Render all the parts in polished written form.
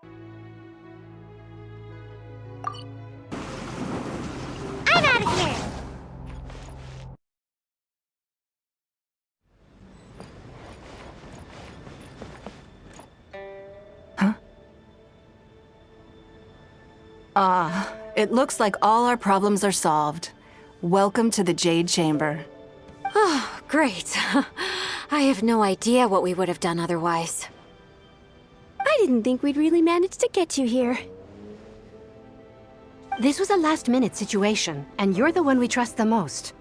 I'm out of here! It looks like all our problems are solved. Welcome to the Jade Chamber. Oh, great. I have no idea what we would have done otherwise. I didn't think we'd really manage to get you here. This was a last-minute situation, and you're the one we trust the most.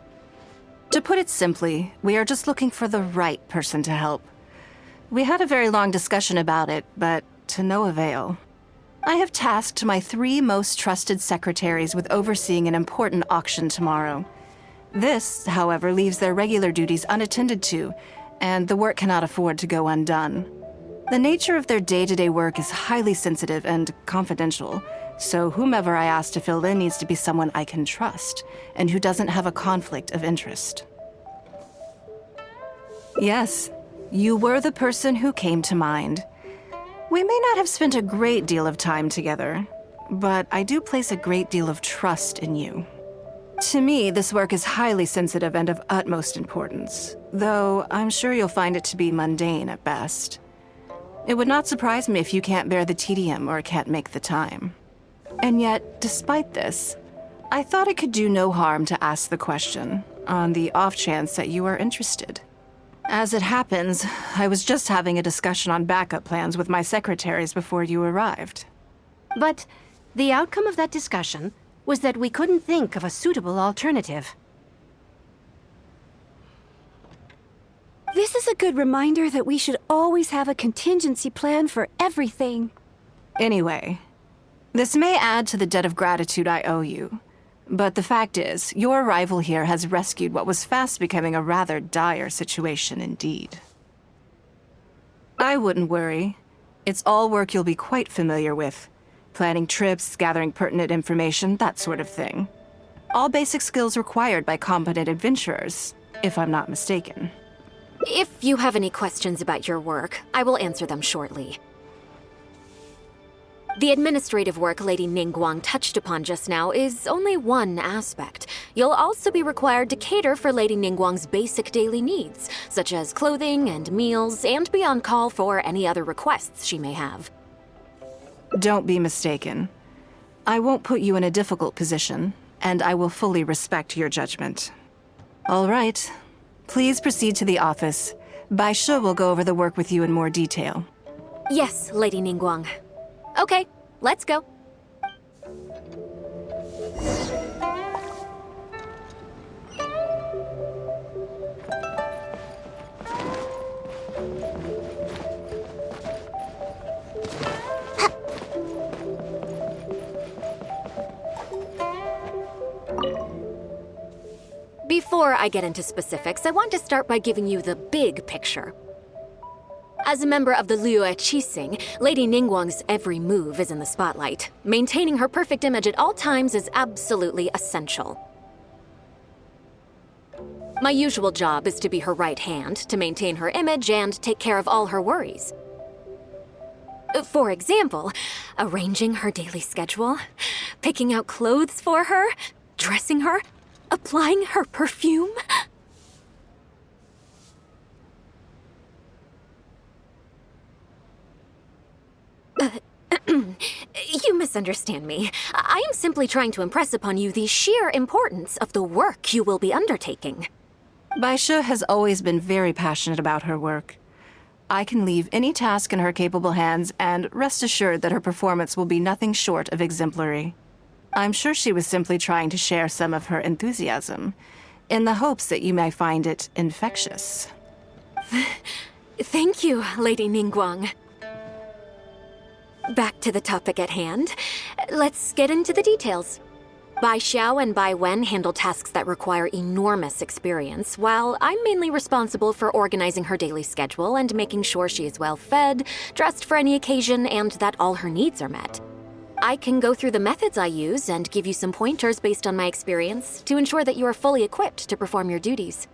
To put it simply, we are just looking for the right person to help. We had a very long discussion about it, but to no avail. I have tasked my 3 most trusted secretaries with overseeing an important auction tomorrow. This, however, leaves their regular duties unattended to, and the work cannot afford to go undone. The nature of their day-to-day work is highly sensitive and confidential, so whomever I ask to fill in needs to be someone I can trust, and who doesn't have a conflict of interest. Yes, you were the person who came to mind. We may not have spent a great deal of time together, but I do place a great deal of trust in you. To me, this work is highly sensitive and of utmost importance, though I'm sure you'll find it to be mundane at best. It would not surprise me if you can't bear the tedium or can't make the time. And yet, despite this, I thought it could do no harm to ask the question, on the off chance that you are interested. As it happens, I was just having a discussion on backup plans with my secretaries before you arrived. But the outcome of that discussion was that we couldn't think of a suitable alternative. This is a good reminder that we should always have a contingency plan for everything. Anyway, this may add to the debt of gratitude I owe you, but the fact is, your arrival here has rescued what was fast becoming a rather dire situation indeed. I wouldn't worry. It's all work you'll be quite familiar with. Planning trips, gathering pertinent information, that sort of thing. All basic skills required by competent adventurers, if I'm not mistaken. If you have any questions about your work, I will answer them shortly. The administrative work Lady Ningguang touched upon just now is only one aspect. You'll also be required to cater for Lady Ningguang's basic daily needs, such as clothing and meals, and be on call for any other requests she may have. Don't be mistaken. I won't put you in a difficult position, and I will fully respect your judgment. All right. Please proceed to the office. Bai Shi will go over the work with you in more detail. Yes, Lady Ningguang. Okay, let's go. Before I get into specifics, I want to start by giving you the big picture. As a member of the Liyue Qixing, Lady Ningguang's every move is in the spotlight. Maintaining her perfect image at all times is absolutely essential. My usual job is to be her right hand, to maintain her image and take care of all her worries. For example, arranging her daily schedule, picking out clothes for her, dressing her, applying her perfume. You misunderstand me. I am simply trying to impress upon you the sheer importance of the work you will be undertaking. Bai Shi has always been very passionate about her work. I can leave any task in her capable hands and rest assured that her performance will be nothing short of exemplary. I'm sure she was simply trying to share some of her enthusiasm, in the hopes that you may find it infectious. Thank you, Lady Ningguang. Back to the topic at hand. Let's get into the details. Bai Xiao and Bai Wen handle tasks that require enormous experience, while I'm mainly responsible for organizing her daily schedule and making sure she is well fed, dressed for any occasion, and that all her needs are met. I can go through the methods I use and give you some pointers based on my experience to ensure that you are fully equipped to perform your duties.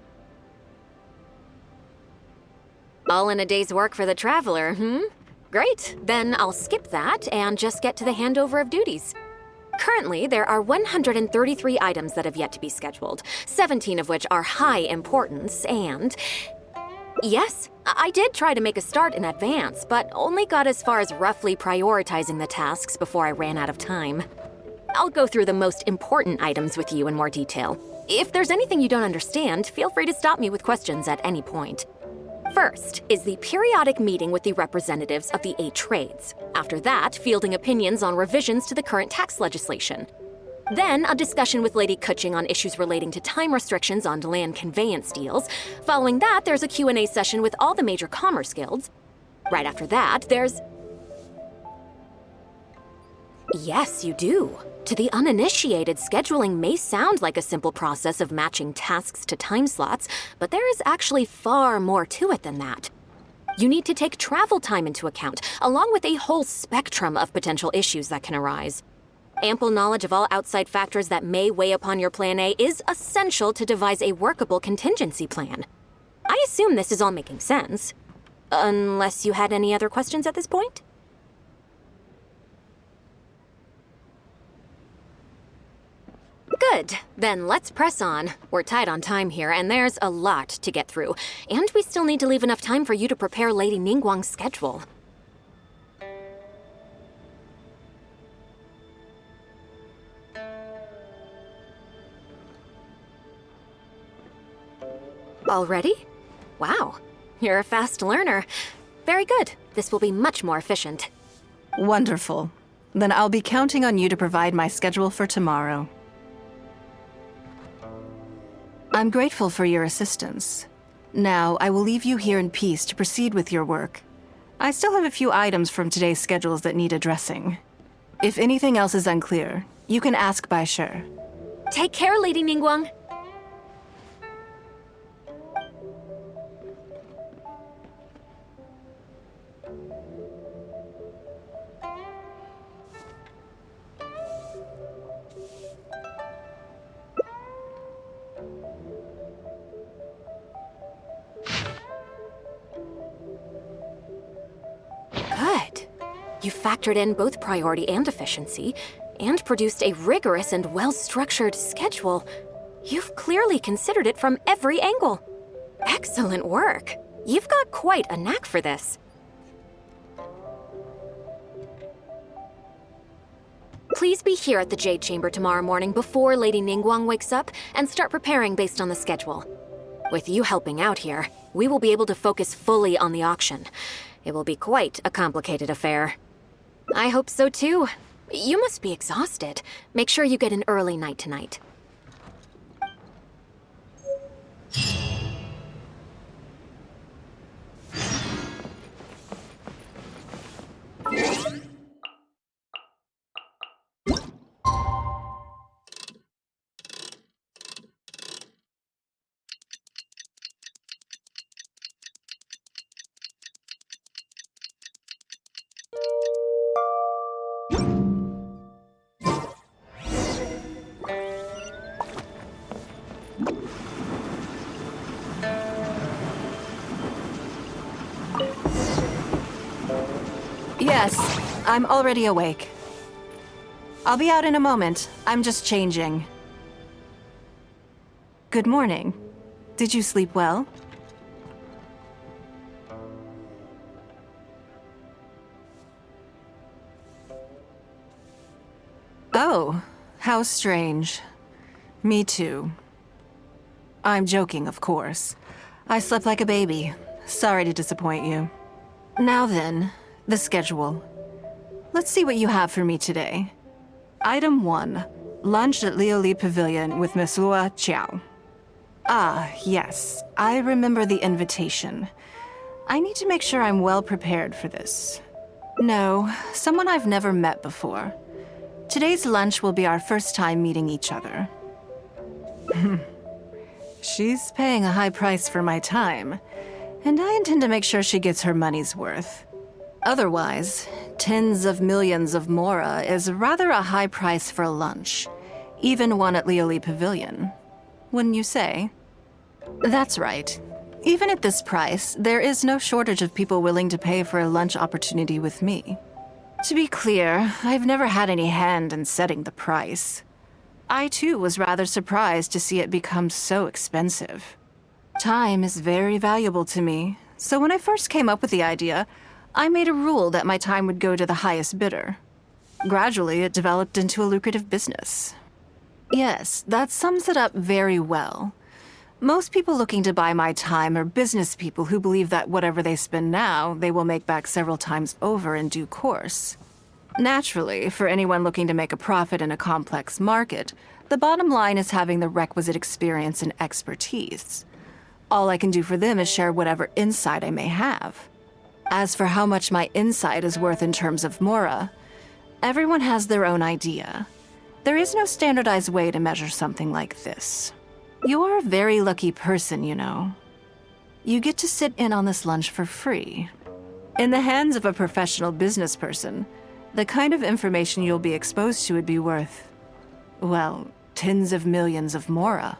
All in a day's work for the traveler, Great, then I'll skip that and just get to the handover of duties. Currently, there are 133 items that have yet to be scheduled, 17 of which are high importance, and... Yes, I did try to make a start in advance, but only got as far as roughly prioritizing the tasks before I ran out of time. I'll go through the most important items with you in more detail. If there's anything you don't understand, feel free to stop me with questions at any point. First is the periodic meeting with the representatives of the 8 trades. After that, fielding opinions on revisions to the current tax legislation. Then, a discussion with Lady Kuching on issues relating to time restrictions on land conveyance deals. Following that, there's a Q&A session with all the major commerce guilds. Right after that, there's... Yes, you do. To the uninitiated, scheduling may sound like a simple process of matching tasks to time slots, but there is actually far more to it than that. You need to take travel time into account, along with a whole spectrum of potential issues that can arise. Ample knowledge of all outside factors that may weigh upon your Plan A is essential to devise a workable contingency plan. I assume this is all making sense. Unless you had any other questions at this point? Good. Then let's press on. We're tight on time here, and there's a lot to get through. And we still need to leave enough time for you to prepare Lady Ningguang's schedule. Already? Wow. You're a fast learner. Very good. This will be much more efficient. Wonderful. Then I'll be counting on you to provide my schedule for tomorrow. I'm grateful for your assistance. Now, I will leave you here in peace to proceed with your work. I still have a few items from today's schedules that need addressing. If anything else is unclear, you can ask Bai Shi. Take care, Lady Ningguang. Good. You factored in both priority and efficiency, and produced a rigorous and well-structured schedule. You've clearly considered it from every angle. Excellent work. You've got quite a knack for this. Please be here at the Jade Chamber tomorrow morning before Lady Ningguang wakes up and start preparing based on the schedule. With you helping out here, we will be able to focus fully on the auction. It will be quite a complicated affair. I hope so too. You must be exhausted. Make sure you get an early night tonight. Yes, I'm already awake. I'll be out in a moment. I'm just changing. Good morning. Did you sleep well? Oh, how strange. Me too. I'm joking, of course. I slept like a baby. Sorry to disappoint you. Now then, the schedule. Let's see what you have for me today. Item 1. Lunch at Lioli Pavilion with Miss Lua Chiao. Ah, yes. I remember the invitation. I need to make sure I'm well prepared for this. No, someone I've never met before. Today's lunch will be our first time meeting each other. She's paying a high price for my time, and I intend to make sure she gets her money's worth. Otherwise, tens of millions of mora is rather a high price for lunch, even one at Lioli Pavilion. Wouldn't you say? That's right. Even at this price, there is no shortage of people willing to pay for a lunch opportunity with me. To be clear, I've never had any hand in setting the price. I too was rather surprised to see it become so expensive. Time is very valuable to me, so when I first came up with the idea, I made a rule that my time would go to the highest bidder. Gradually, it developed into a lucrative business. Yes, that sums it up very well. Most people looking to buy my time are business people who believe that whatever they spend now, they will make back several times over in due course. Naturally, for anyone looking to make a profit in a complex market, the bottom line is having the requisite experience and expertise. All I can do for them is share whatever insight I may have. As for how much my insight is worth in terms of mora, everyone has their own idea. There is no standardized way to measure something like this. You're a very lucky person, you know. You get to sit in on this lunch for free. In the hands of a professional business person, the kind of information you'll be exposed to would be worth, well, tens of millions of mora.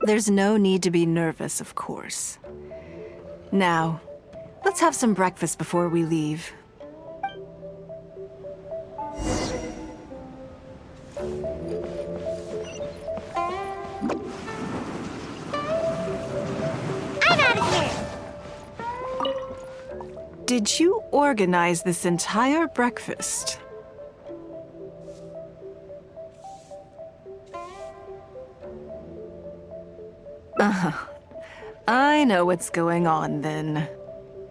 There's no need to be nervous, of course. Now, let's have some breakfast before we leave. I'm out of here! Did you organize this entire breakfast? I know what's going on then.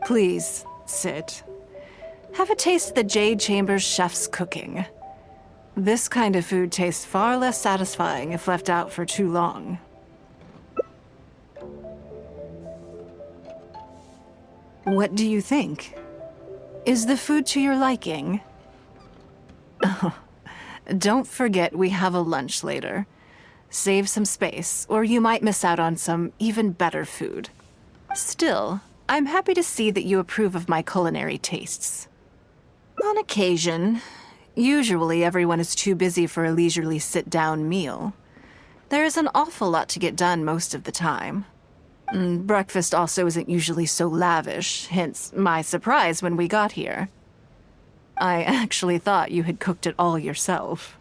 Please, sit. Have a taste of the Jade Chamber's chef's cooking. This kind of food tastes far less satisfying if left out for too long. What do you think? Is the food to your liking? Don't forget we have a lunch later. Save some space, or you might miss out on some even better food. Still, I'm happy to see that you approve of my culinary tastes. On occasion, usually everyone is too busy for a leisurely sit-down meal. There is an awful lot to get done most of the time. Breakfast also isn't usually so lavish, hence my surprise when we got here. I actually thought you had cooked it all yourself.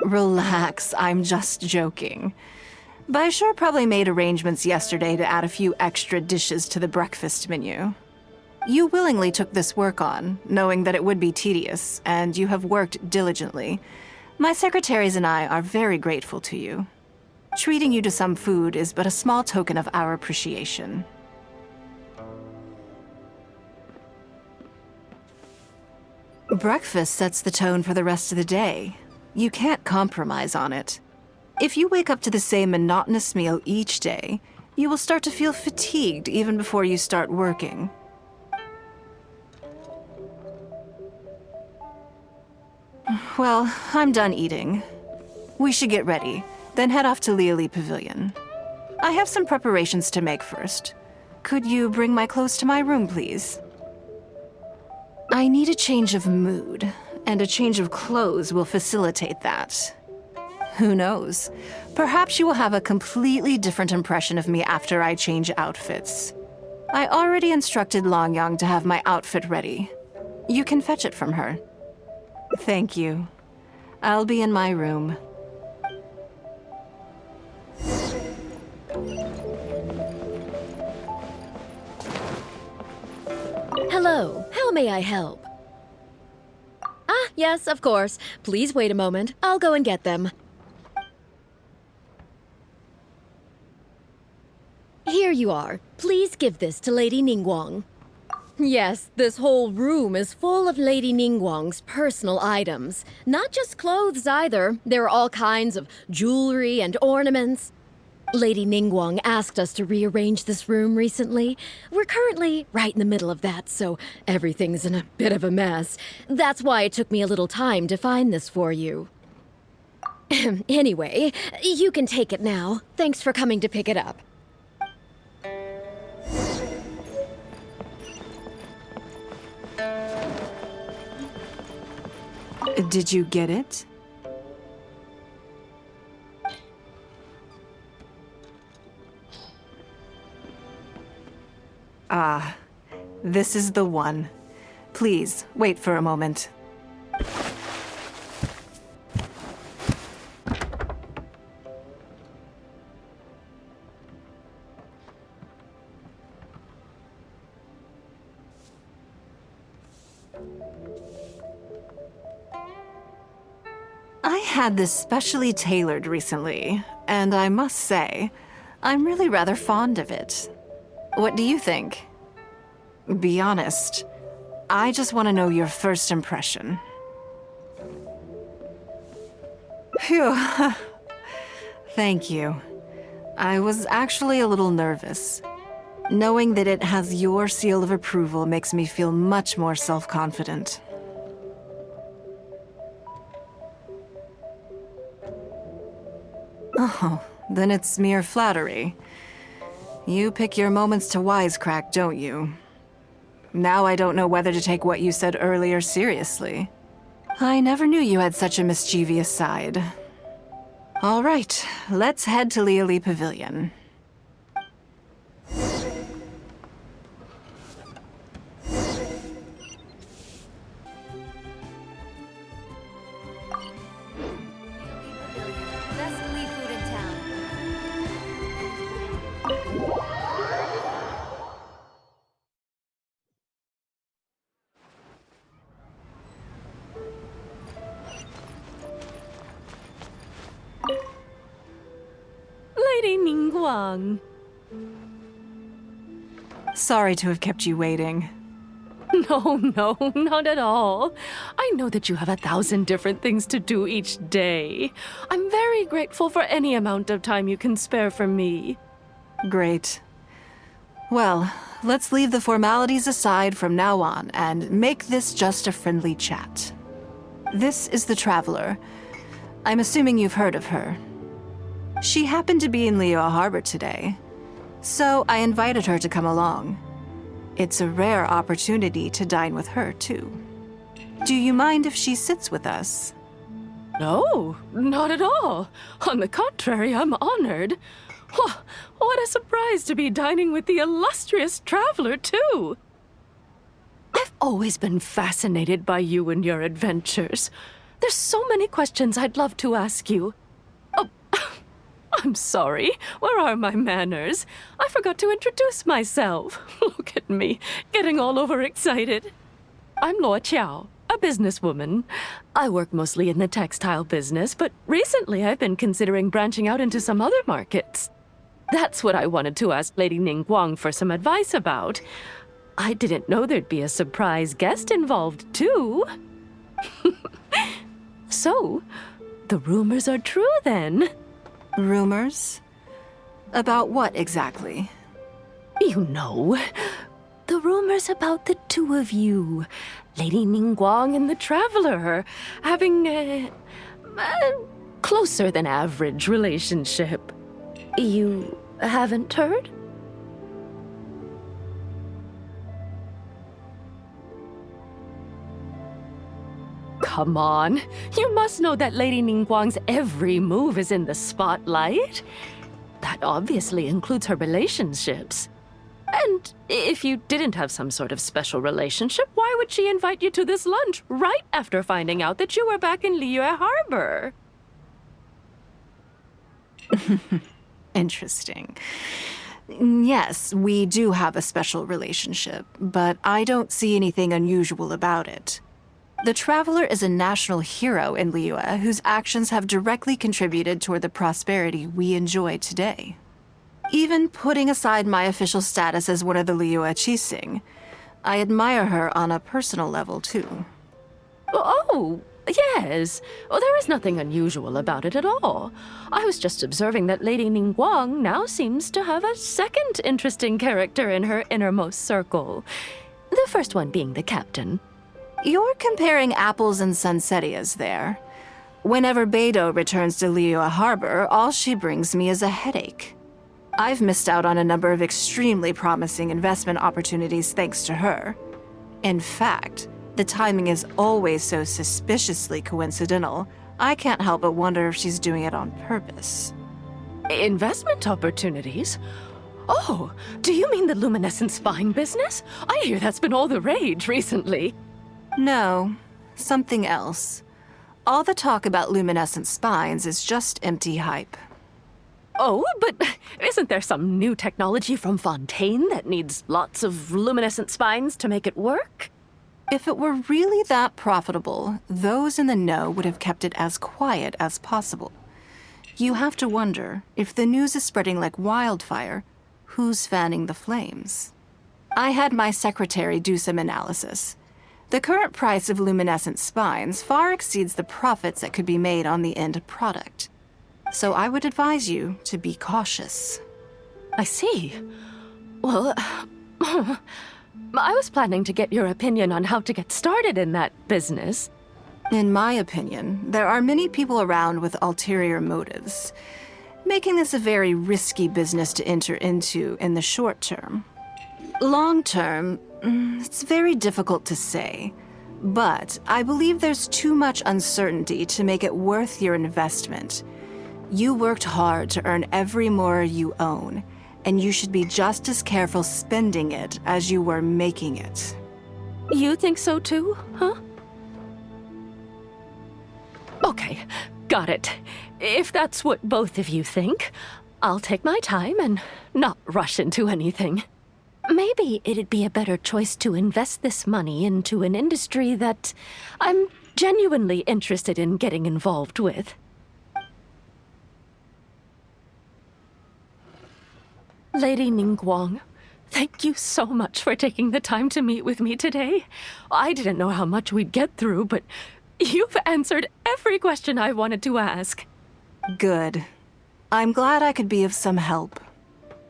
Relax, I'm just joking. Baishar probably made arrangements yesterday to add a few extra dishes to the breakfast menu. You willingly took this work on, knowing that it would be tedious, and you have worked diligently. My secretaries and I are very grateful to you. Treating you to some food is but a small token of our appreciation. Breakfast sets the tone for the rest of the day. You can't compromise on it. If you wake up to the same monotonous meal each day, you will start to feel fatigued even before you start working. Well, I'm done eating. We should get ready, then head off to Liali Pavilion. I have some preparations to make first. Could you bring my clothes to my room, please? I need a change of mood, and a change of clothes will facilitate that. Who knows? Perhaps you will have a completely different impression of me after I change outfits. I already instructed Longyang to have my outfit ready. You can fetch it from her. Thank you. I'll be in my room. Hello, how may I help? Ah, yes, of course. Please wait a moment. I'll go and get them. Here you are. Please give this to Lady Ningguang. Yes, this whole room is full of Lady Ningguang's personal items. Not just clothes either. There are all kinds of jewelry and ornaments. Lady Ningguang asked us to rearrange this room recently. We're currently right in the middle of that, so everything's in a bit of a mess. That's why it took me a little time to find this for you. Anyway, you can take it now. Thanks for coming to pick it up. Did you get it? Ah, this is the one. Please, wait for a moment. I had this specially tailored recently, and I must say, I'm really rather fond of it. What do you think? Be honest. I just want to know your first impression. Phew. Thank you. I was actually a little nervous. Knowing that it has your seal of approval makes me feel much more self-confident. Oh, then it's mere flattery. You pick your moments to wisecrack, don't you? Now I don't know whether to take what you said earlier seriously. I never knew you had such a mischievous side. All right, let's head to Liali Pavilion. Best Lee food in town. Lady Ningguang. Sorry to have kept you waiting. No, not at all. I know that you have 1,000 different things to do each day. I'm very grateful for any amount of time you can spare for me. Great. Well, let's leave the formalities aside from now on and make this just a friendly chat. This is the Traveler. I'm assuming you've heard of her. She happened to be in Liyue Harbor today, so I invited her to come along. It's a rare opportunity to dine with her, too. Do you mind if she sits with us? No, not at all. On the contrary, I'm honored. What a surprise to be dining with the illustrious Traveler, too. I've always been fascinated by you and your adventures. There's so many questions I'd love to ask you. Oh, I'm sorry. Where are my manners? I forgot to introduce myself. Look at me, getting all overexcited. I'm Luo Qiao, a businesswoman. I work mostly in the textile business, but recently I've been considering branching out into some other markets. That's what I wanted to ask Lady Ningguang for some advice about. I didn't know there'd be a surprise guest involved, too. So, the rumors are true then. Rumors? About what exactly? You know, the rumors about the two of you, Lady Ningguang and the Traveler, having a closer than average relationship. You haven't heard? Come on. You must know that Lady Ningguang's every move is in the spotlight. That obviously includes her relationships. And if you didn't have some sort of special relationship, why would she invite you to this lunch right after finding out that you were back in Liyue Harbor? Interesting. Yes, we do have a special relationship, but I don't see anything unusual about it. The Traveler is a national hero in Liyue whose actions have directly contributed toward the prosperity we enjoy today. Even putting aside my official status as one of the Liyue Qixing, I admire her on a personal level, too. Oh, yes. Well, there is nothing unusual about it at all. I was just observing that Lady Ningguang now seems to have a second interesting character in her innermost circle. The first one being the captain. You're comparing apples and sunsettias there. Whenever Beidou returns to Liyue Harbor, all she brings me is a headache. I've missed out on a number of extremely promising investment opportunities thanks to her. In fact, The timing is always so suspiciously coincidental, I can't help but wonder if she's doing it on purpose. Investment opportunities? Oh, do you mean the luminescent spine business? I hear that's been all the rage recently. No, something else. All the talk about luminescent spines is just empty hype. Oh, but isn't there some new technology from Fontaine that needs lots of luminescent spines to make it work? If it were really that profitable, those in the know would have kept it as quiet as possible. You have to wonder, if the news is spreading like wildfire, who's fanning the flames? I had my secretary do some analysis. The current price of luminescent spines far exceeds the profits that could be made on the end product. So I would advise you to be cautious. I see. Well, I was planning to get your opinion on how to get started in that business. In my opinion, there are many people around with ulterior motives, making this a very risky business to enter into in the short term. Long term, it's very difficult to say, but I believe there's too much uncertainty to make it worth your investment. You worked hard to earn every more you own, and you should be just as careful spending it as you were making it. You think so too, huh? Okay, got it. If that's what both of you think, I'll take my time and not rush into anything. Maybe it'd be a better choice to invest this money into an industry that I'm genuinely interested in getting involved with. Lady Ningguang, thank you so much for taking the time to meet with me today. I didn't know how much we'd get through, but you've answered every question I wanted to ask. Good. I'm glad I could be of some help.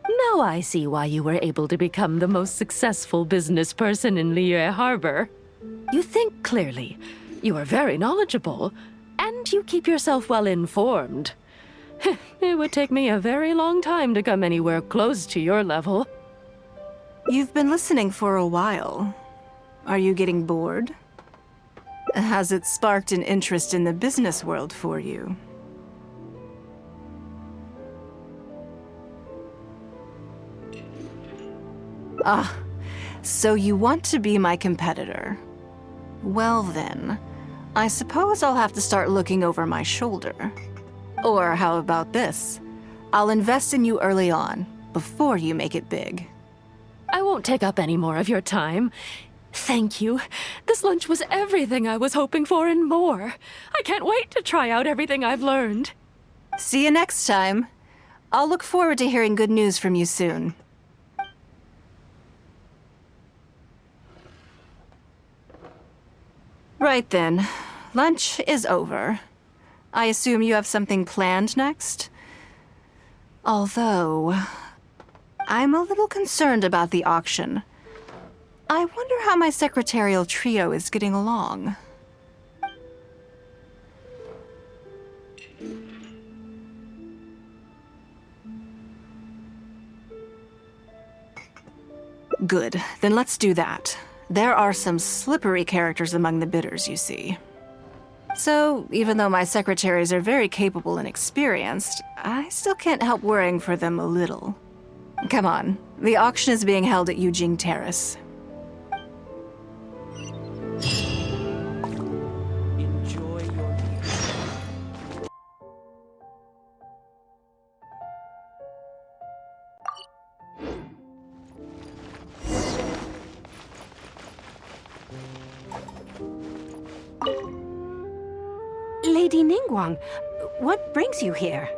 Now I see why you were able to become the most successful business person in Liyue Harbor. You think clearly, you are very knowledgeable, and you keep yourself well informed. It would take me a very long time to come anywhere close to your level. You've been listening for a while. Are you getting bored? Has it sparked an interest in the business world for you? Ah, so you want to be my competitor. Well then, I suppose I'll have to start looking over my shoulder. Or how about this? I'll invest in you early on, before you make it big. I won't take up any more of your time. Thank you. This lunch was everything I was hoping for and more. I can't wait to try out everything I've learned. See you next time. I'll look forward to hearing good news from you soon. Right then. Lunch is over. I assume you have something planned next? Although, I'm a little concerned about the auction. I wonder how my secretarial trio is getting along. Good, then let's do that. There are some slippery characters among the bidders, you see. So, even though my secretaries are very capable and experienced, I still can't help worrying for them a little. Come on, the auction is being held at Unchanging Terrace. Enjoy your meal. Lady Ningguang, what brings you here?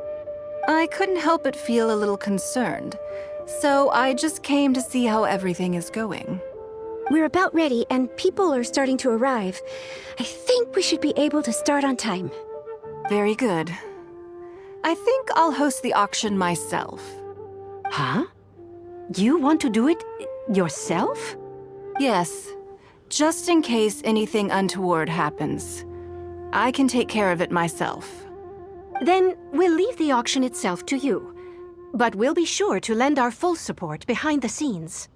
I couldn't help but feel a little concerned, so I just came to see how everything is going. We're about ready, and people are starting to arrive. I think we should be able to start on time. Very good. I think I'll host the auction myself. Huh? You want to do it yourself? Yes, just in case anything untoward happens. I can take care of it myself. Then we'll leave the auction itself to you. But we'll be sure to lend our full support behind the scenes.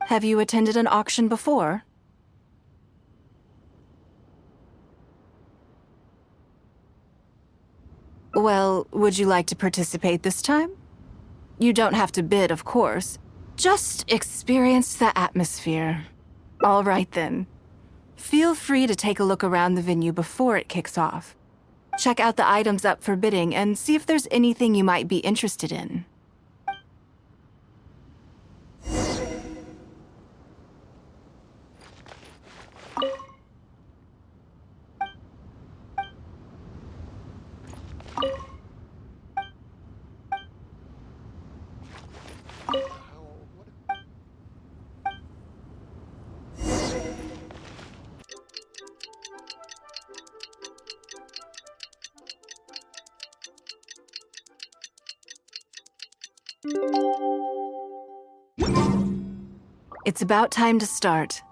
Have you attended an auction before? Well, would you like to participate this time? You don't have to bid, of course. Just experience the atmosphere. All right, then. Feel free to take a look around the venue before it kicks off. Check out the items up for bidding and see if there's anything you might be interested in. It's about time to start.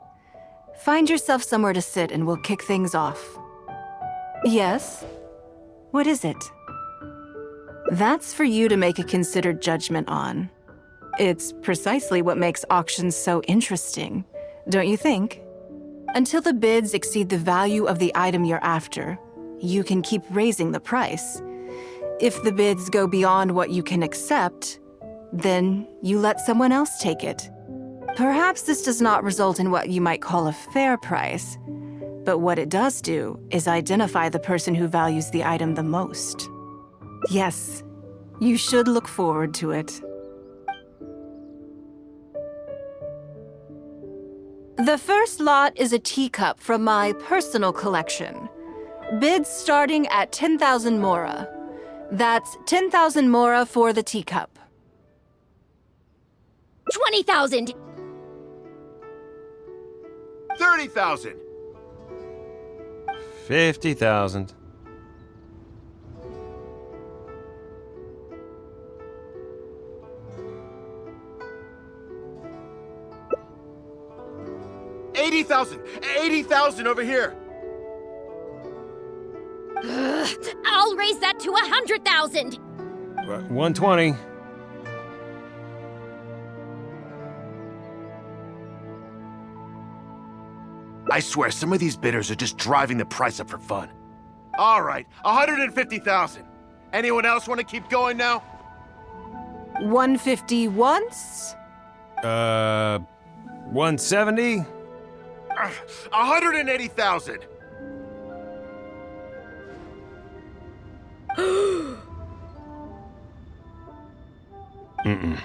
Find yourself somewhere to sit and we'll kick things off. Yes? What is it? That's for you to make a considered judgment on. It's precisely what makes auctions so interesting, don't you think? Until the bids exceed the value of the item you're after, you can keep raising the price. If the bids go beyond what you can accept, then you let someone else take it. Perhaps this does not result in what you might call a fair price, but what it does do is identify the person who values the item the most. Yes, you should look forward to it. The first lot is a teacup from my personal collection. Bids starting at 10,000 mora. That's 10,000 mora for the teacup. 20,000! 30,000. 50,000. 80,000. 80,000 over here. I'll raise that to 100,000! 120. I swear, some of these bidders are just driving the price up for fun. All right, 150,000. Anyone else want to keep going now? 150 once? 170? 180,000. Mm-mm.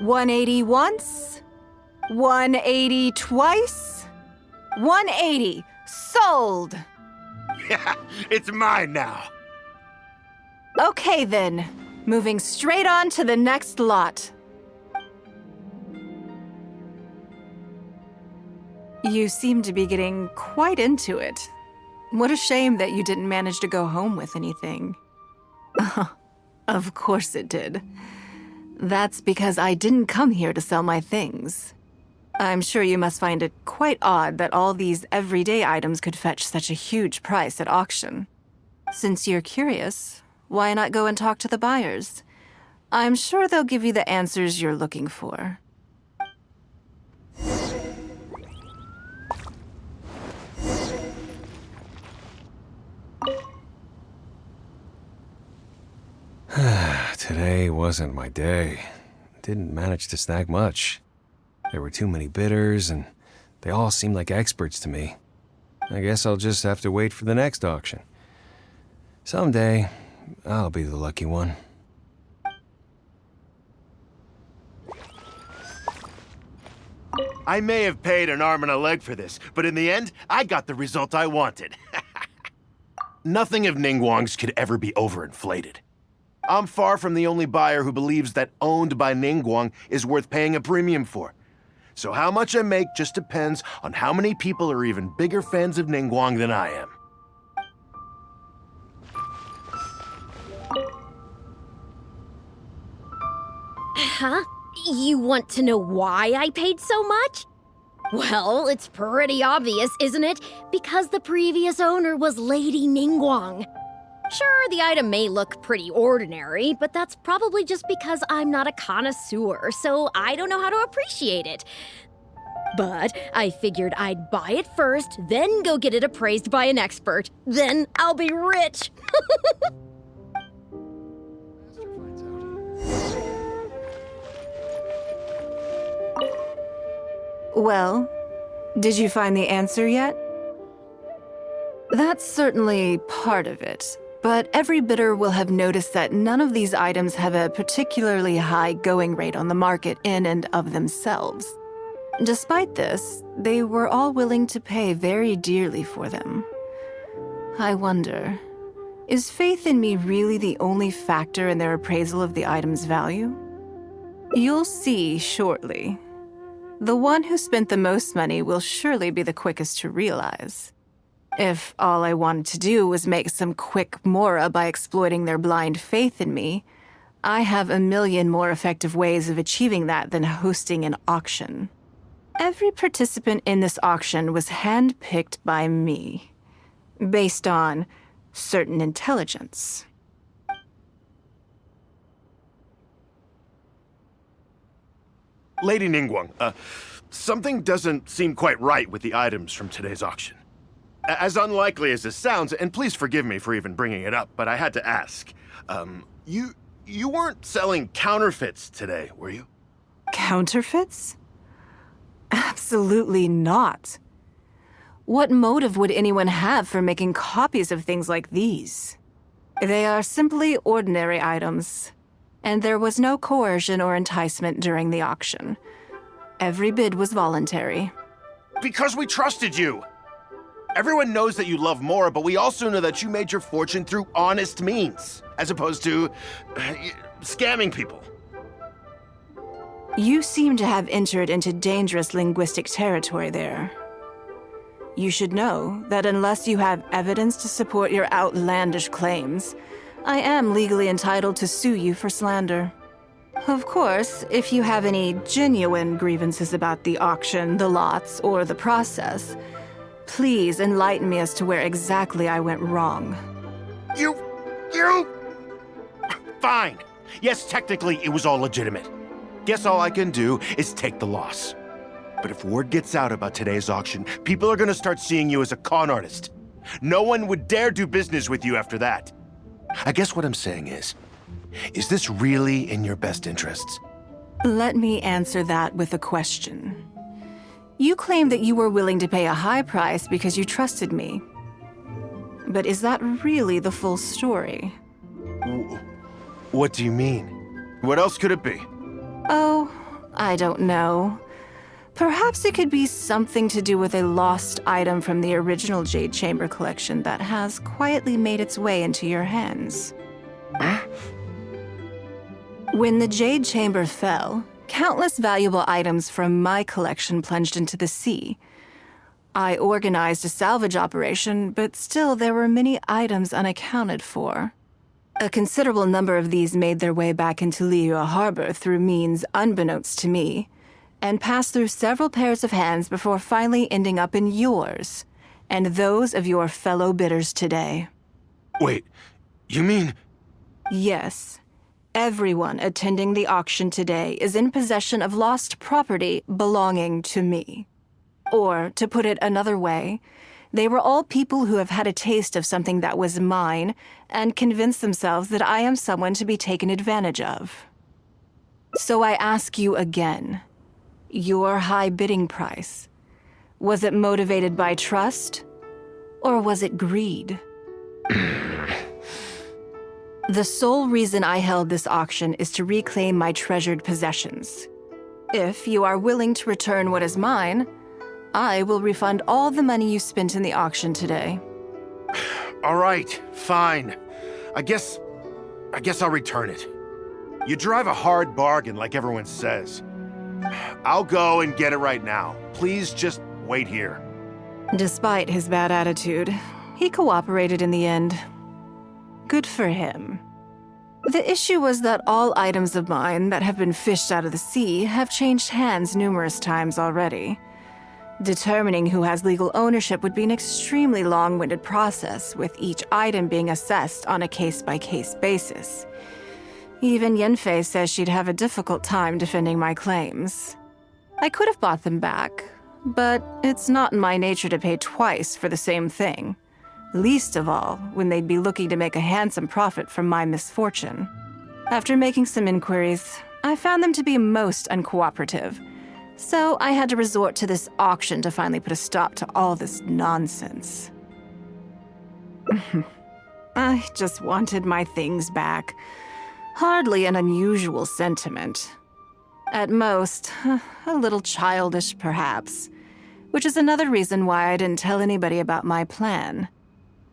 180 once? 180 twice? 180. Sold! Yeah, it's mine now. Okay then. Moving straight on to the next lot. You seem to be getting quite into it. What a shame that you didn't manage to go home with anything. Of course it did. That's because I didn't come here to sell my things. I'm sure you must find it quite odd that all these everyday items could fetch such a huge price at auction. Since you're curious, why not go and talk to the buyers? I'm sure they'll give you the answers you're looking for. Today wasn't my day. Didn't manage to snag much. There were too many bidders, and they all seemed like experts to me. I guess I'll just have to wait for the next auction. Someday, I'll be the lucky one. I may have paid an arm and a leg for this, but in the end, I got the result I wanted. Nothing of Ningguang's could ever be overinflated. I'm far from the only buyer who believes that owned by Ningguang is worth paying a premium for. So how much I make just depends on how many people are even bigger fans of Ningguang than I am. Huh? You want to know why I paid so much? Well, it's pretty obvious, isn't it? Because the previous owner was Lady Ningguang. Sure, the item may look pretty ordinary, but that's probably just because I'm not a connoisseur, so I don't know how to appreciate it. But I figured I'd buy it first, then go get it appraised by an expert. Then I'll be rich. Well, did you find the answer yet? That's certainly part of it, but every bidder will have noticed that none of these items have a particularly high going rate on the market in and of themselves. Despite this, they were all willing to pay very dearly for them. I wonder, is faith in me really the only factor in their appraisal of the item's value? You'll see shortly. The one who spent the most money will surely be the quickest to realize. If all I wanted to do was make some quick mora by exploiting their blind faith in me, I have a million more effective ways of achieving that than hosting an auction. Every participant in this auction was handpicked by me, based on certain intelligence. Lady Ningguang, something doesn't seem quite right with the items from today's auction. As unlikely as this sounds, and please forgive me for even bringing it up, but I had to ask. You weren't selling counterfeits today, were you? Counterfeits? Absolutely not. What motive would anyone have for making copies of things like these? They are simply ordinary items, and there was no coercion or enticement during the auction. Every bid was voluntary. Because we trusted you! Everyone knows that you love Mora, but we also know that you made your fortune through honest means, as opposed to scamming people. You seem to have entered into dangerous linguistic territory there. You should know that unless you have evidence to support your outlandish claims, I am legally entitled to sue you for slander. Of course, if you have any genuine grievances about the auction, the lots, or the process, please enlighten me as to where exactly I went wrong. You... Fine. Yes, technically it was all legitimate. Guess all I can do is take the loss. But if word gets out about today's auction, people are gonna start seeing you as a con artist. No one would dare do business with you after that. I guess what I'm saying is this really in your best interests? Let me answer that with a question. You claim that you were willing to pay a high price because you trusted me. But is that really the full story? What do you mean? What else could it be? Oh, I don't know. Perhaps it could be something to do with a lost item from the original Jade Chamber collection that has quietly made its way into your hands. When the Jade Chamber fell, countless valuable items from my collection plunged into the sea. I organized a salvage operation, but still there were many items unaccounted for. A considerable number of these made their way back into Liyue Harbor through means unbeknownst to me, and passed through several pairs of hands before finally ending up in yours, and those of your fellow bidders today. Wait, you mean... Yes. Everyone attending the auction today is in possession of lost property belonging to me. Or, to put it another way, they were all people who have had a taste of something that was mine and convinced themselves that I am someone to be taken advantage of. So I ask you again, your high bidding price, was it motivated by trust, or was it greed? The sole reason I held this auction is to reclaim my treasured possessions. If you are willing to return what is mine, I will refund all the money you spent in the auction today. All right, fine. I guess I'll return it. You drive a hard bargain like everyone says. I'll go and get it right now. Please just wait here. Despite his bad attitude, he cooperated in the end. Good for him. The issue was that all items of mine that have been fished out of the sea have changed hands numerous times already. Determining who has legal ownership would be an extremely long-winded process, with each item being assessed on a case-by-case basis. Even Yenfei says she'd have a difficult time defending my claims. I could have bought them back, But it's not in my nature to pay twice for the same thing. Least of all, when they'd be looking to make a handsome profit from my misfortune. After making some inquiries, I found them to be most uncooperative. So I had to resort to this auction to finally put a stop to all this nonsense. I just wanted my things back. Hardly an unusual sentiment. At most, a little childish perhaps. Which is another reason why I didn't tell anybody about my plan.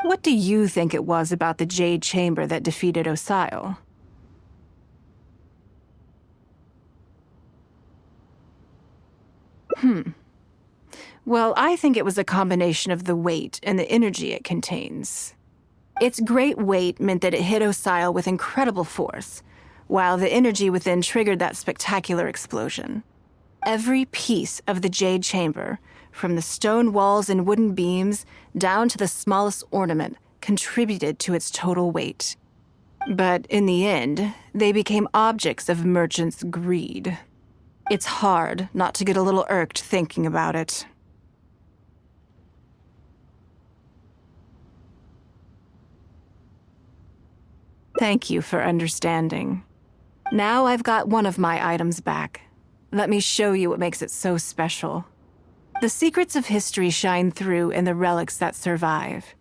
What do you think it was about the Jade Chamber that defeated Osile? Well, I think it was a combination of the weight and the energy it contains. Its great weight meant that it hit Osile with incredible force, while the energy within triggered that spectacular explosion. Every piece of the Jade Chamber, from the stone walls and wooden beams down to the smallest ornament, contributed to its total weight. But in the end, they became objects of merchants' greed. It's hard not to get a little irked thinking about it. Thank you for understanding. Now I've got one of my items back. Let me show you what makes it so special. The secrets of history shine through in the relics that survive.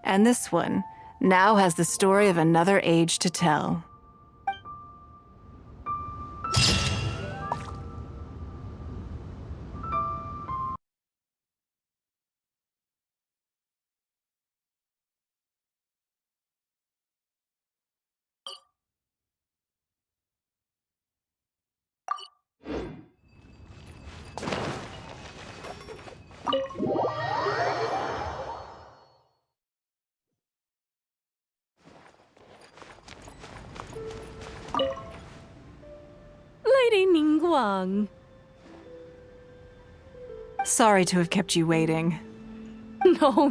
And this one now has the story of another age to tell. Lady Ningguang. Sorry to have kept you waiting. No,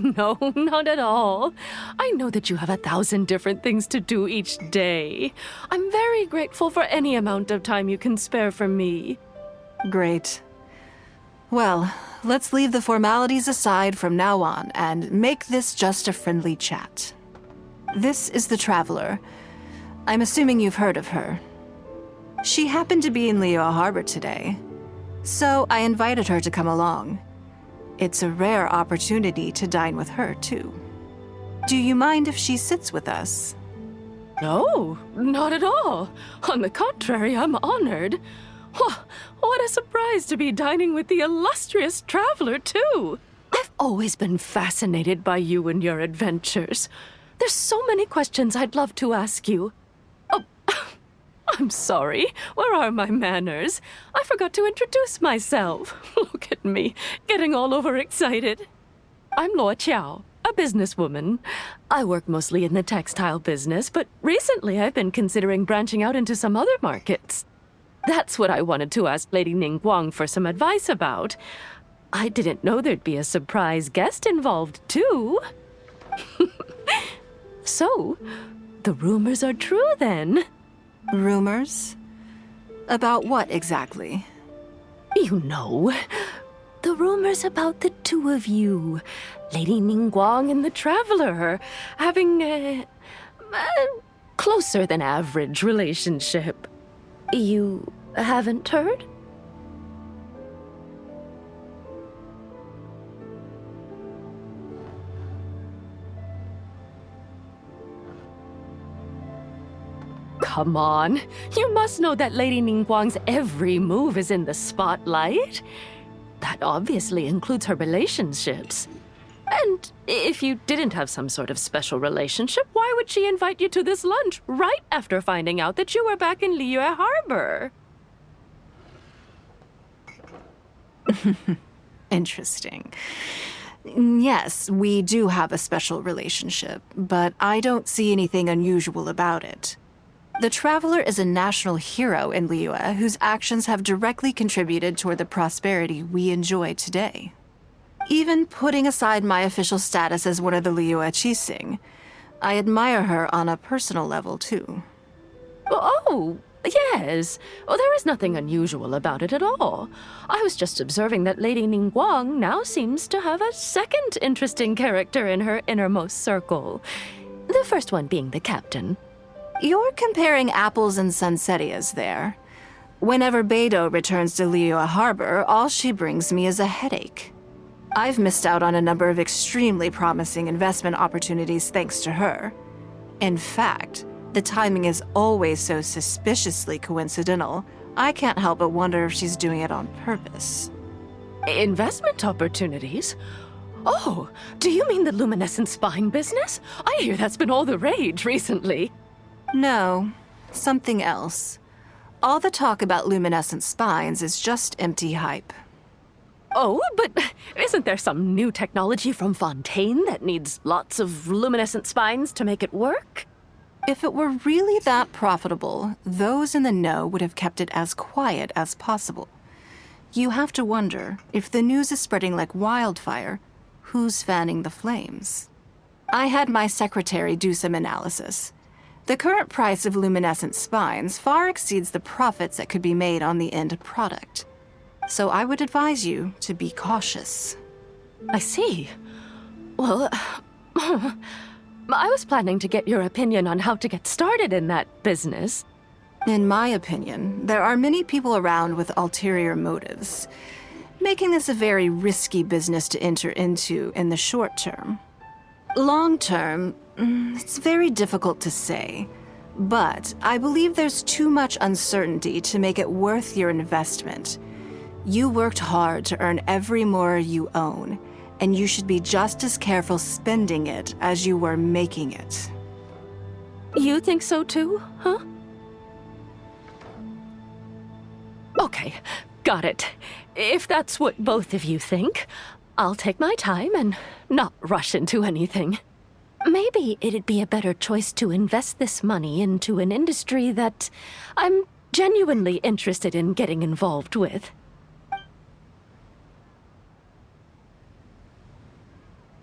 not at all. I know that you have 1,000 different things to do each day. I'm very grateful for any amount of time you can spare for me. Great. Well, let's leave the formalities aside from now on and make this just a friendly chat. This is the Traveler. I'm assuming you've heard of her. She happened to be in Liyue Harbor today, so I invited her to come along. It's a rare opportunity to dine with her, too. Do you mind if she sits with us? No, not at all. On the contrary, I'm honored. What a surprise to be dining with the illustrious Traveler, too. I've always been fascinated by you and your adventures. There's so many questions I'd love to ask you. Oh, I'm sorry. Where are my manners? I forgot to introduce myself. Look at me, getting all overexcited. I'm Luo Qiao, a businesswoman. I work mostly in the textile business, but recently I've been considering branching out into some other markets. That's what I wanted to ask Lady Ningguang for some advice about. I didn't know there'd be a surprise guest involved, too. So, the rumors are true, then. Rumors? About what exactly? You know, the rumors about the two of you, Lady Ningguang and the Traveler, having a closer than average relationship. You haven't heard? Come on, you must know that Lady Ningguang's every move is in the spotlight. That obviously includes her relationships. And if you didn't have some sort of special relationship, why would she invite you to this lunch right after finding out that you were back in Liyue Harbor? Interesting. Yes, we do have a special relationship, but I don't see anything unusual about it. The Traveler is a national hero in Liyue whose actions have directly contributed toward the prosperity we enjoy today. Even putting aside my official status as one of the Liyue Qixing, I admire her on a personal level, too. Oh, Yes. Oh, there is nothing unusual about it at all. I was just observing that Lady Ningguang now seems to have a second interesting character in her innermost circle. The first one being the captain. You're comparing apples and sunsettias there. Whenever Beidou returns to Liyue Harbor, all she brings me is a headache. I've missed out on a number of extremely promising investment opportunities thanks to her. In fact, the timing is always so suspiciously coincidental, I can't help but wonder if she's doing it on purpose. Investment opportunities? Oh, do you mean the luminescent spine business? I hear that's been all the rage recently. No, something else. All the talk about luminescent spines is just empty hype. Oh, but isn't there some new technology from Fontaine that needs lots of luminescent spines to make it work? If it were really that profitable, those in the know would have kept it as quiet as possible. You have to wonder, if the news is spreading like wildfire, who's fanning the flames? I had my secretary do some analysis. The current price of luminescent spines far exceeds the profits that could be made on the end product. So I would advise you to be cautious. I see. Well, I was planning to get your opinion on how to get started in that business. In my opinion, there are many people around with ulterior motives, making this a very risky business to enter into in the short term. Long term, it's very difficult to say, but I believe there's too much uncertainty to make it worth your investment. You worked hard to earn every more you own, and you should be just as careful spending it as you were making it. You think so too, huh? Okay, got it. If that's what both of you think, I'll take my time and not rush into anything. Maybe it'd be a better choice to invest this money into an industry that I'm genuinely interested in getting involved with.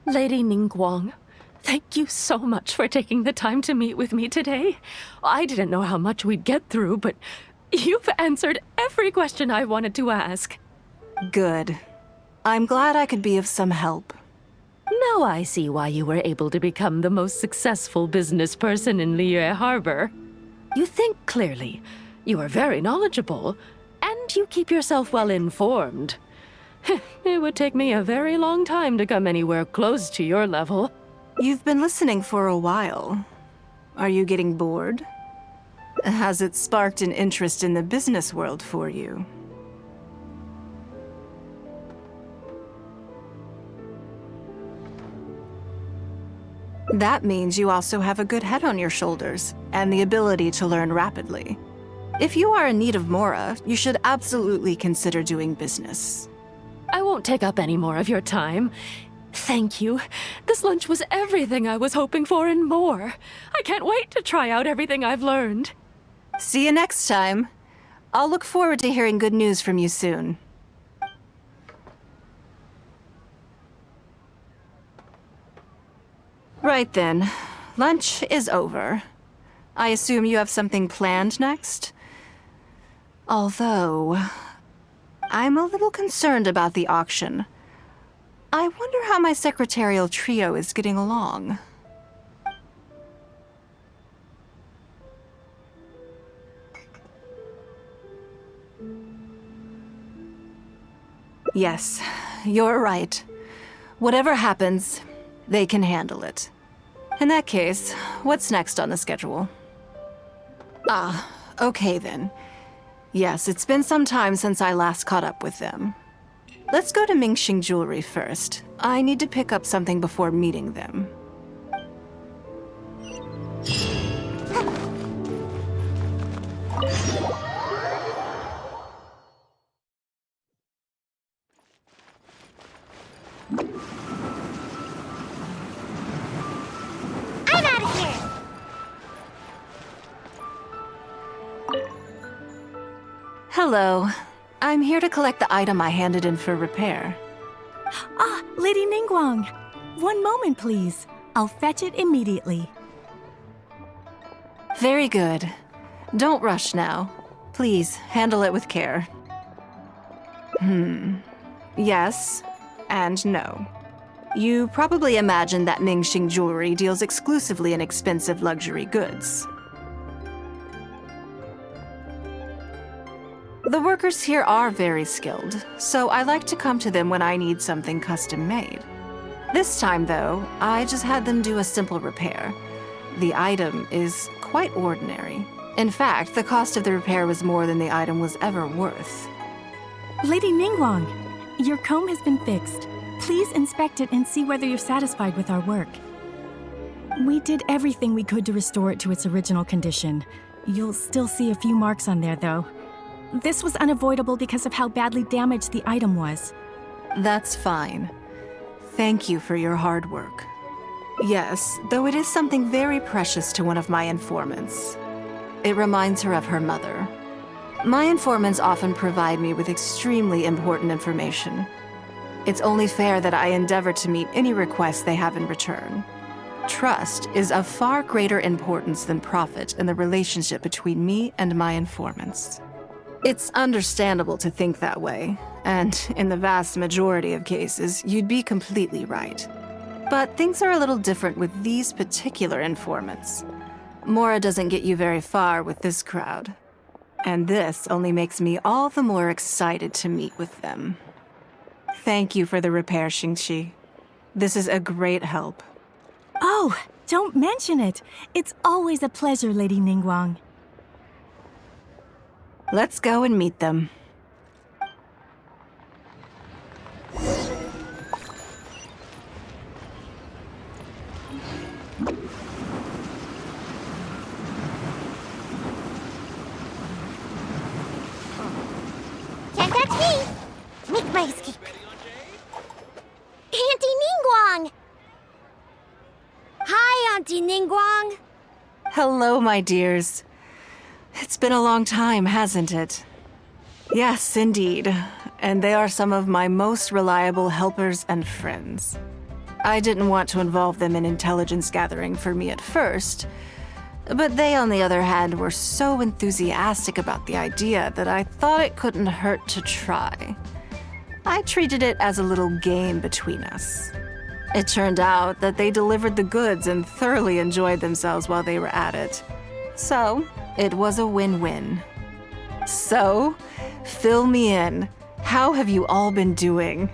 Lady Ningguang, thank you so much for taking the time to meet with me today. I didn't know how much we'd get through, but you've answered every question I wanted to ask. Good. I'm glad I could be of some help. Now I see why you were able to become the most successful business person in Liyue Harbor. You think clearly, you are very knowledgeable, and you keep yourself well informed. It would take me a very long time to come anywhere close to your level. You've been listening for a while. Are you getting bored? Has it sparked an interest in the business world for you? That means you also have a good head on your shoulders, and the ability to learn rapidly. If you are in need of Mora, you should absolutely consider doing business. I won't take up any more of your time. Thank you. This lunch was everything I was hoping for and more. I can't wait to try out everything I've learned. See you next time. I'll look forward to hearing good news from you soon. Right then. Lunch is over. I assume you have something planned next? Although, I'm a little concerned about the auction. I wonder how my secretarial trio is getting along. Yes, you're right. Whatever happens, they can handle it. In that case, what's next on the schedule? Ah, okay then. Yes, it's been some time since I last caught up with them. Let's go to Mingxing Jewelry first. I need to pick up something before meeting them. I'm out of here! Hello. I'm here to collect the item I handed in for repair. Ah, Lady Ningguang. One moment, please. I'll fetch it immediately. Very good. Don't rush now. Please, handle it with care. Yes and no. You probably imagine that Ningxing jewelry deals exclusively in expensive luxury goods. The workers here are very skilled, so I like to come to them when I need something custom-made. This time, though, I just had them do a simple repair. The item is quite ordinary. In fact, the cost of the repair was more than the item was ever worth. Lady Ningguang, your comb has been fixed. Please inspect it and see whether you're satisfied with our work. We did everything we could to restore it to its original condition. You'll still see a few marks on there, though. This was unavoidable because of how badly damaged the item was. That's fine. Thank you for your hard work. Yes, though it is something very precious to one of my informants. It reminds her of her mother. My informants often provide me with extremely important information. It's only fair that I endeavor to meet any requests they have in return. Trust is of far greater importance than profit in the relationship between me and my informants. It's understandable to think that way, and in the vast majority of cases, you'd be completely right. But things are a little different with these particular informants. Mora doesn't get you very far with this crowd. And this only makes me all the more excited to meet with them. Thank you for the repair, Xingqi. This is a great help. Oh, don't mention it. It's always a pleasure, Lady Ningguang. Let's go and meet them. Can't touch me! Make my escape. Auntie Ningguang! Hi, Auntie Ningguang! Hello, my dears. It's been a long time, hasn't it? Yes, indeed. And they are some of my most reliable helpers and friends. I didn't want to involve them in intelligence gathering for me at first, but they, on the other hand, were so enthusiastic about the idea that I thought it couldn't hurt to try. I treated it as a little game between us. It turned out that they delivered the goods and thoroughly enjoyed themselves while they were at it. So, it was a win-win. So, fill me in. How have you all been doing?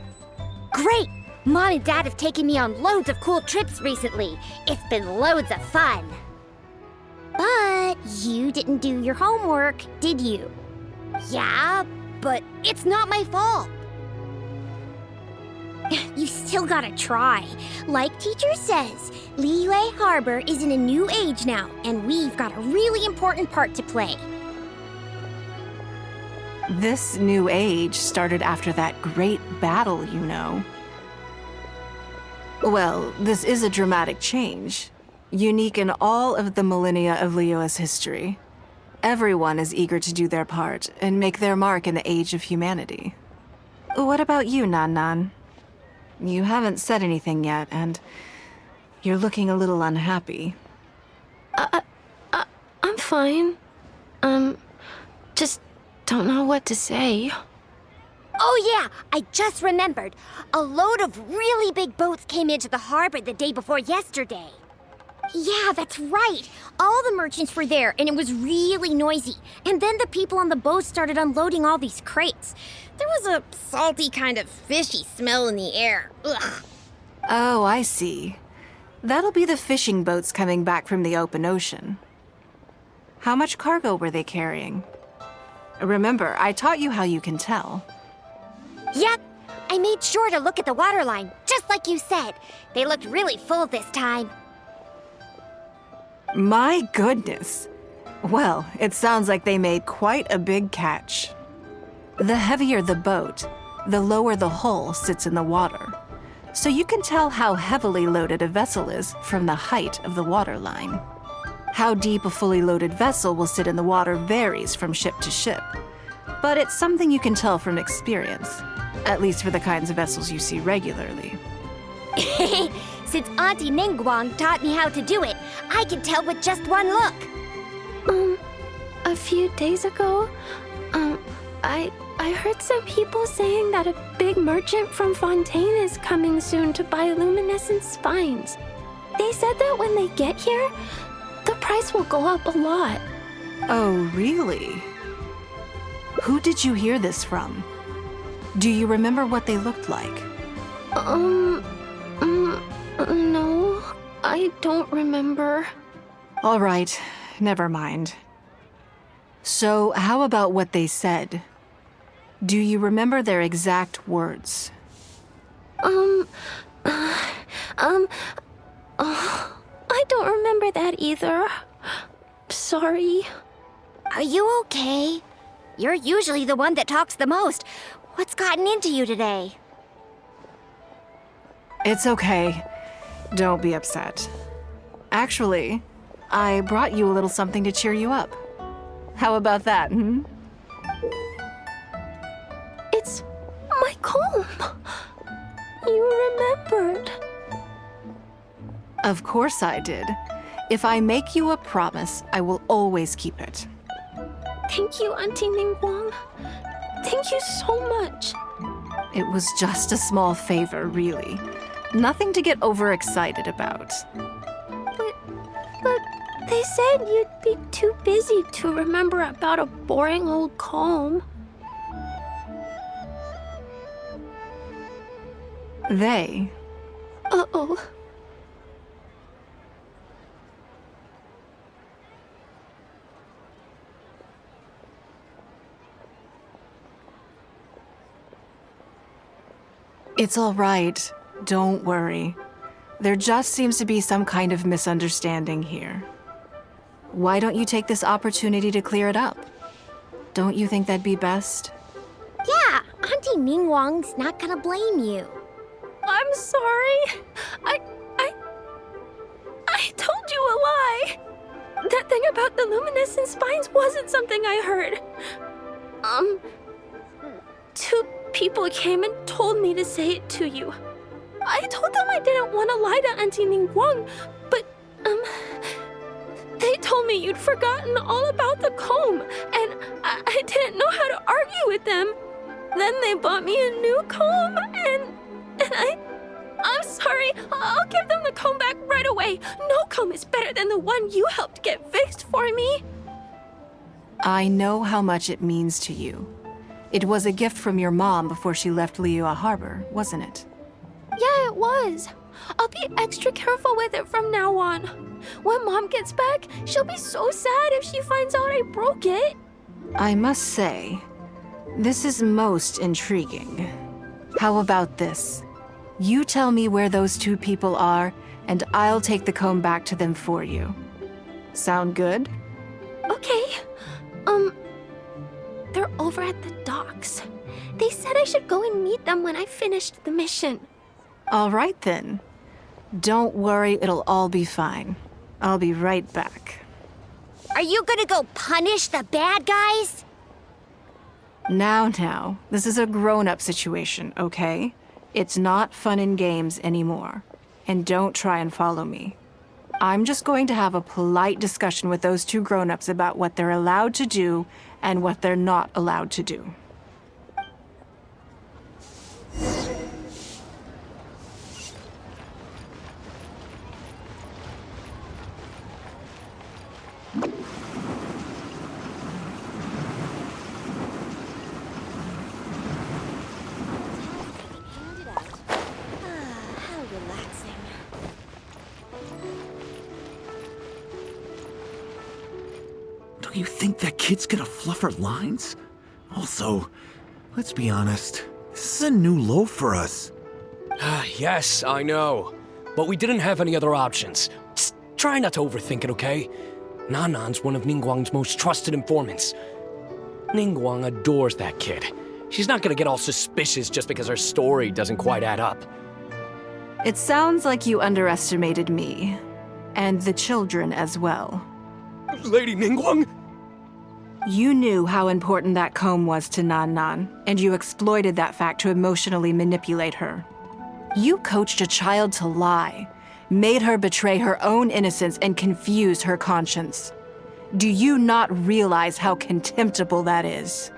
Great! Mom and Dad have taken me on loads of cool trips recently. It's been loads of fun. But you didn't do your homework, did you? Yeah, but it's not my fault. You still gotta try. Like teacher says, Liyue Harbor is in a new age now, and we've got a really important part to play. This new age started after that great battle, you know. Well, this is a dramatic change, unique in all of the millennia of Liyue's history. Everyone is eager to do their part and make their mark in the age of humanity. What about you, Nan Nan? You haven't said anything yet, and you're looking a little unhappy. I'm fine. Just don't know what to say. Oh yeah, I just remembered. A load of really big boats came into the harbor the day before yesterday. Yeah, that's right. All the merchants were there, and it was really noisy. And then the people on the boat started unloading all these crates. There was a salty kind of fishy smell in the air. Ugh. Oh, I see. That'll be the fishing boats coming back from the open ocean. How much cargo were they carrying? Remember, I taught you how you can tell. Yep, I made sure to look at the waterline, just like you said. They looked really full this time. My goodness. Well, it sounds like they made quite a big catch. The heavier the boat, the lower the hull sits in the water. So you can tell how heavily loaded a vessel is from the height of the waterline. How deep a fully loaded vessel will sit in the water varies from ship to ship. But it's something you can tell from experience, at least for the kinds of vessels you see regularly. Since Auntie Ningguang taught me how to do it, I can tell with just one look. a few days ago, I heard some people saying that a big merchant from Fontaine is coming soon to buy luminescent spines. They said that when they get here, the price will go up a lot. Oh, really? Who did you hear this from? Do you remember what they looked like? No, I don't remember. All right, never mind. So, how about what they said? Do you remember their exact words? I don't remember that either. Sorry. Are you okay? You're usually the one that talks the most. What's gotten into you today? It's okay. Don't be upset. Actually, I brought you a little something to cheer you up. How about that, hmm? It's my comb. You remembered. Of course I did. If I make you a promise, I will always keep it. Thank you, Auntie Ningguang. Thank you so much. It was just a small favor, really. Nothing to get overexcited about. But they said you'd be too busy to remember about a boring old comb. They? Uh-oh. It's all right. Don't worry. There just seems to be some kind of misunderstanding here. Why don't you take this opportunity to clear it up? Don't you think that'd be best? Yeah, Auntie Ningguang's not gonna blame you. I'm sorry. I told you a lie. That thing about the luminescent spines wasn't something I heard. Two people came and told me to say it to you. I told them I didn't want to lie to Auntie Ningguang, but, they told me you'd forgotten all about the comb, and I didn't know how to argue with them. Then they bought me a new comb, and I'm sorry. I'll give them the comb back right away. No comb is better than the one you helped get fixed for me. I know how much it means to you. It was a gift from your mom before she left Liyue Harbor, wasn't it? Yeah, it was. I'll be extra careful with it from now on. When Mom gets back, she'll be so sad if she finds out I broke it. I must say, this is most intriguing. How about this? You tell me where those two people are, and I'll take the comb back to them for you. Sound good? Okay. They're over at the docks. They said I should go and meet them when I finished the mission. All right then. Don't worry, it'll all be fine. I'll be right back. Are you gonna go punish the bad guys? Now, this is a grown-up situation, okay? It's not fun and games anymore. And don't try and follow me. I'm just going to have a polite discussion with those two grown-ups about what they're allowed to do and what they're not allowed to do. How relaxing. Do you think that kid's gonna fluff her lines? Also, let's be honest, this is a new low for us. Yes, I know. But we didn't have any other options. Just try not to overthink it, okay? Nanan's one of Ningguang's most trusted informants. Ningguang adores that kid. She's not gonna get all suspicious just because her story doesn't quite add up. It sounds like you underestimated me. And the children as well. Lady Ningguang? You knew how important that comb was to Nan, and you exploited that fact to emotionally manipulate her. You coached a child to lie, made her betray her own innocence and confuse her conscience. Do you not realize how contemptible that is?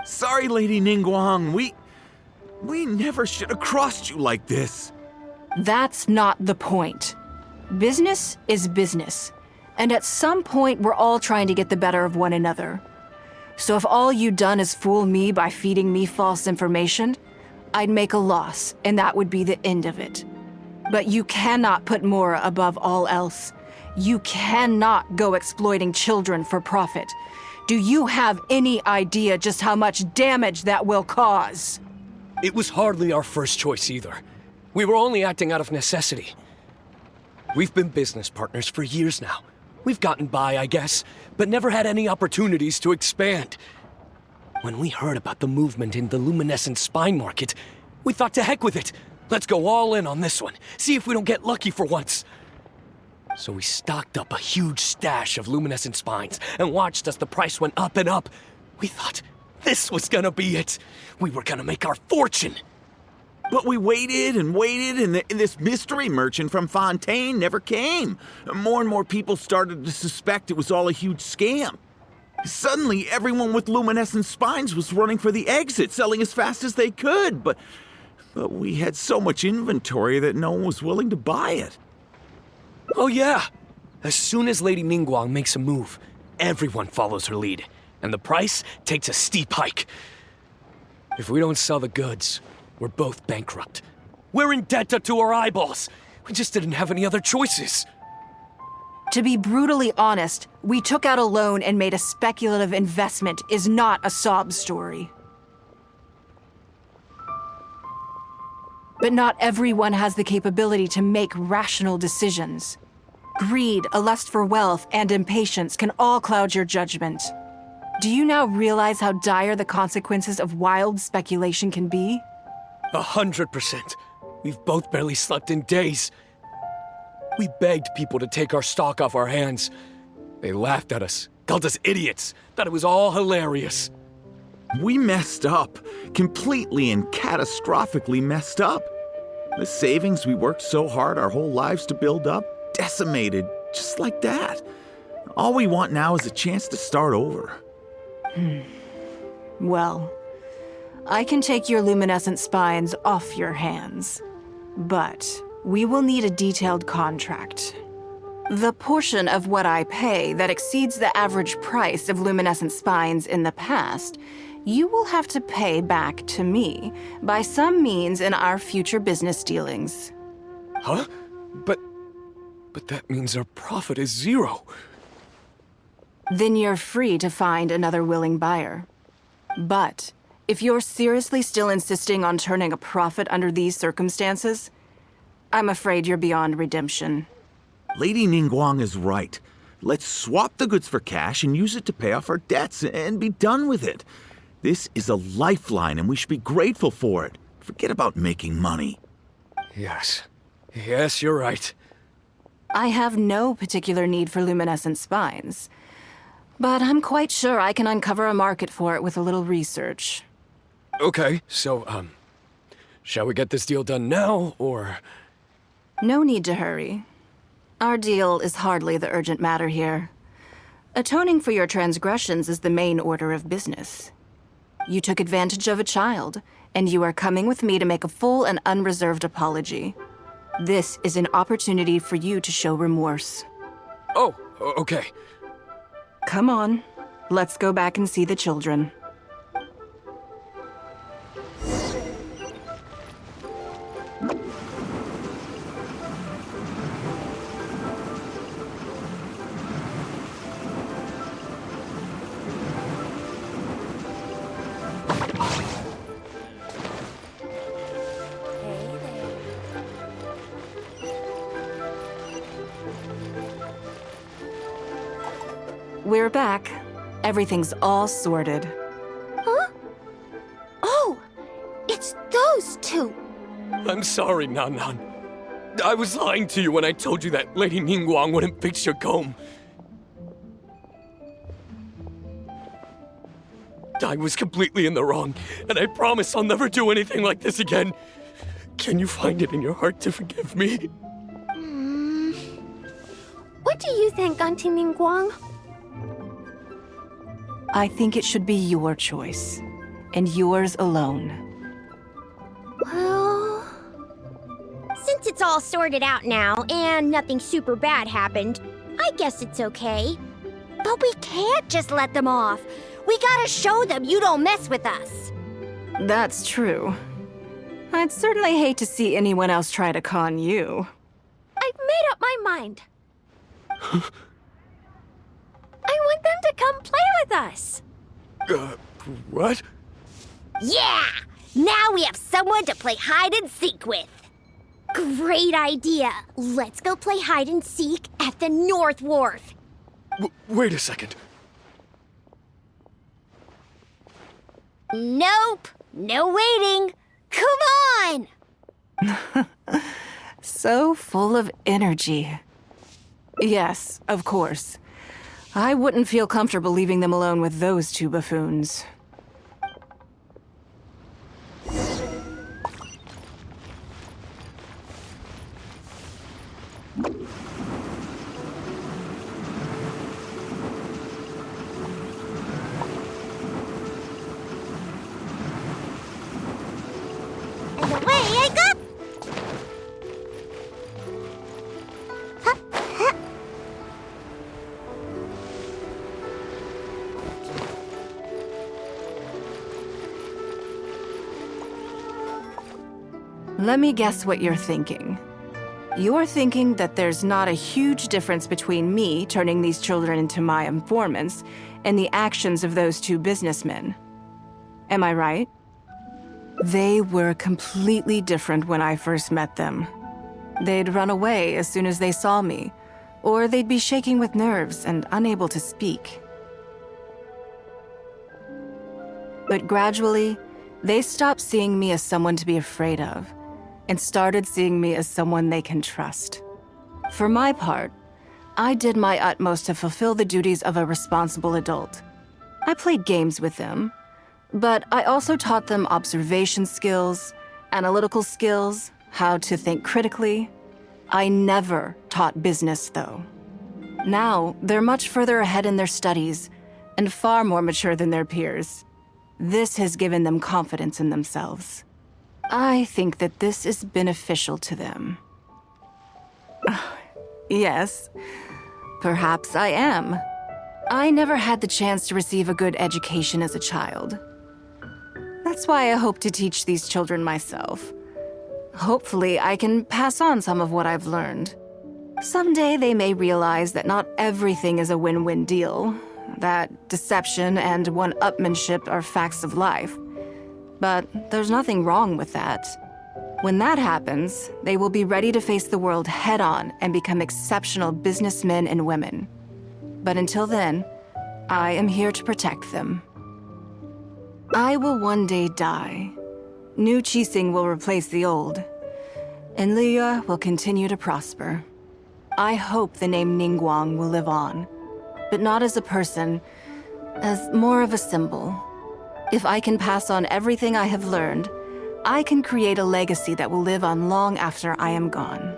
Sorry, Lady Ningguang. We never should have crossed you like this. That's not the point. Business is business. And at some point, we're all trying to get the better of one another. So if all you've done is fool me by feeding me false information, I'd make a loss, and that would be the end of it. But you cannot put Mora above all else. You cannot go exploiting children for profit. Do you have any idea just how much damage that will cause? It was hardly our first choice either. We were only acting out of necessity. We've been business partners for years now. We've gotten by, I guess, but never had any opportunities to expand. When we heard about the movement in the luminescent spine market, we thought to heck with it. Let's go all in on this one, see if we don't get lucky for once. So we stocked up a huge stash of luminescent spines and watched as the price went up and up. We thought this was gonna be it. We were gonna make our fortune. But we waited and waited, and this mystery merchant from Fontaine never came. More and more people started to suspect it was all a huge scam. Suddenly, everyone with luminescent spines was running for the exit, selling as fast as they could, but we had so much inventory that no one was willing to buy it. Oh yeah! As soon as Lady Ningguang makes a move, everyone follows her lead, and the price takes a steep hike. If we don't sell the goods, we're both bankrupt. We're in debt up to our eyeballs. We just didn't have any other choices. To be brutally honest, we took out a loan and made a speculative investment is not a sob story. But not everyone has the capability to make rational decisions. Greed, a lust for wealth, and impatience can all cloud your judgment. Do you now realize how dire the consequences of wild speculation can be? 100%. We've both barely slept in days. We begged people to take our stock off our hands. They laughed at us, called us idiots, thought it was all hilarious. We messed up. Completely and catastrophically messed up. The savings we worked so hard our whole lives to build up, decimated, just like that. All we want now is a chance to start over. Well, I can take your luminescent spines off your hands, but we will need a detailed contract. The portion of what I pay that exceeds the average price of luminescent spines in the past, you will have to pay back to me by some means in our future business dealings. Huh? But that means our profit is zero. Then you're free to find another willing buyer. But if you're seriously still insisting on turning a profit under these circumstances, I'm afraid you're beyond redemption. Lady Ningguang is right. Let's swap the goods for cash and use it to pay off our debts and be done with it. This is a lifeline and we should be grateful for it. Forget about making money. Yes, you're right. I have no particular need for luminescent spines, but I'm quite sure I can uncover a market for it with a little research. Okay, so, shall we get this deal done now, or...? No need to hurry. Our deal is hardly the urgent matter here. Atoning for your transgressions is the main order of business. You took advantage of a child, and you are coming with me to make a full and unreserved apology. This is an opportunity for you to show remorse. Oh, okay. Come on, let's go back and see the children. We're back. Everything's all sorted. Huh? Oh, it's those two. I'm sorry, Nan Nan. I was lying to you when I told you that Lady Ningguang wouldn't fix your comb. I was completely in the wrong, and I promise I'll never do anything like this again. Can you find it in your heart to forgive me? do you think, Auntie Ningguang? I think it should be your choice, and yours alone. Well... Since it's all sorted out now, and nothing super bad happened, I guess it's okay. But we can't just let them off. We gotta show them you don't mess with us. That's true. I'd certainly hate to see anyone else try to con you. I've made up my mind. I want them to come play with us. What? Yeah! Now we have someone to play hide and seek with. Great idea. Let's go play hide and seek at the North Wharf. Wait a second. Nope. No waiting. Come on! So full of energy. Yes, of course. I wouldn't feel comfortable leaving them alone with those two buffoons. And away I go! Let me guess what you're thinking. You're thinking that there's not a huge difference between me turning these children into my informants and the actions of those two businessmen. Am I right? They were completely different when I first met them. They'd run away as soon as they saw me, or they'd be shaking with nerves and unable to speak. But gradually, they stopped seeing me as someone to be afraid of, and started seeing me as someone they can trust. For my part, I did my utmost to fulfill the duties of a responsible adult. I played games with them, but I also taught them observation skills, analytical skills, how to think critically. I never taught business, though. Now, they're much further ahead in their studies, and far more mature than their peers. This has given them confidence in themselves. I think that this is beneficial to them. Yes, perhaps I am. I never had the chance to receive a good education as a child. That's why I hope to teach these children myself. Hopefully, I can pass on some of what I've learned. Someday they may realize that not everything is a win-win deal, that deception and one-upmanship are facts of life. But there's nothing wrong with that. When that happens, they will be ready to face the world head-on and become exceptional businessmen and women. But until then, I am here to protect them. I will one day die. New Qixing will replace the old, and Liyue will continue to prosper. I hope the name Ningguang will live on, but not as a person, as more of a symbol. If I can pass on everything I have learned, I can create a legacy that will live on long after I am gone.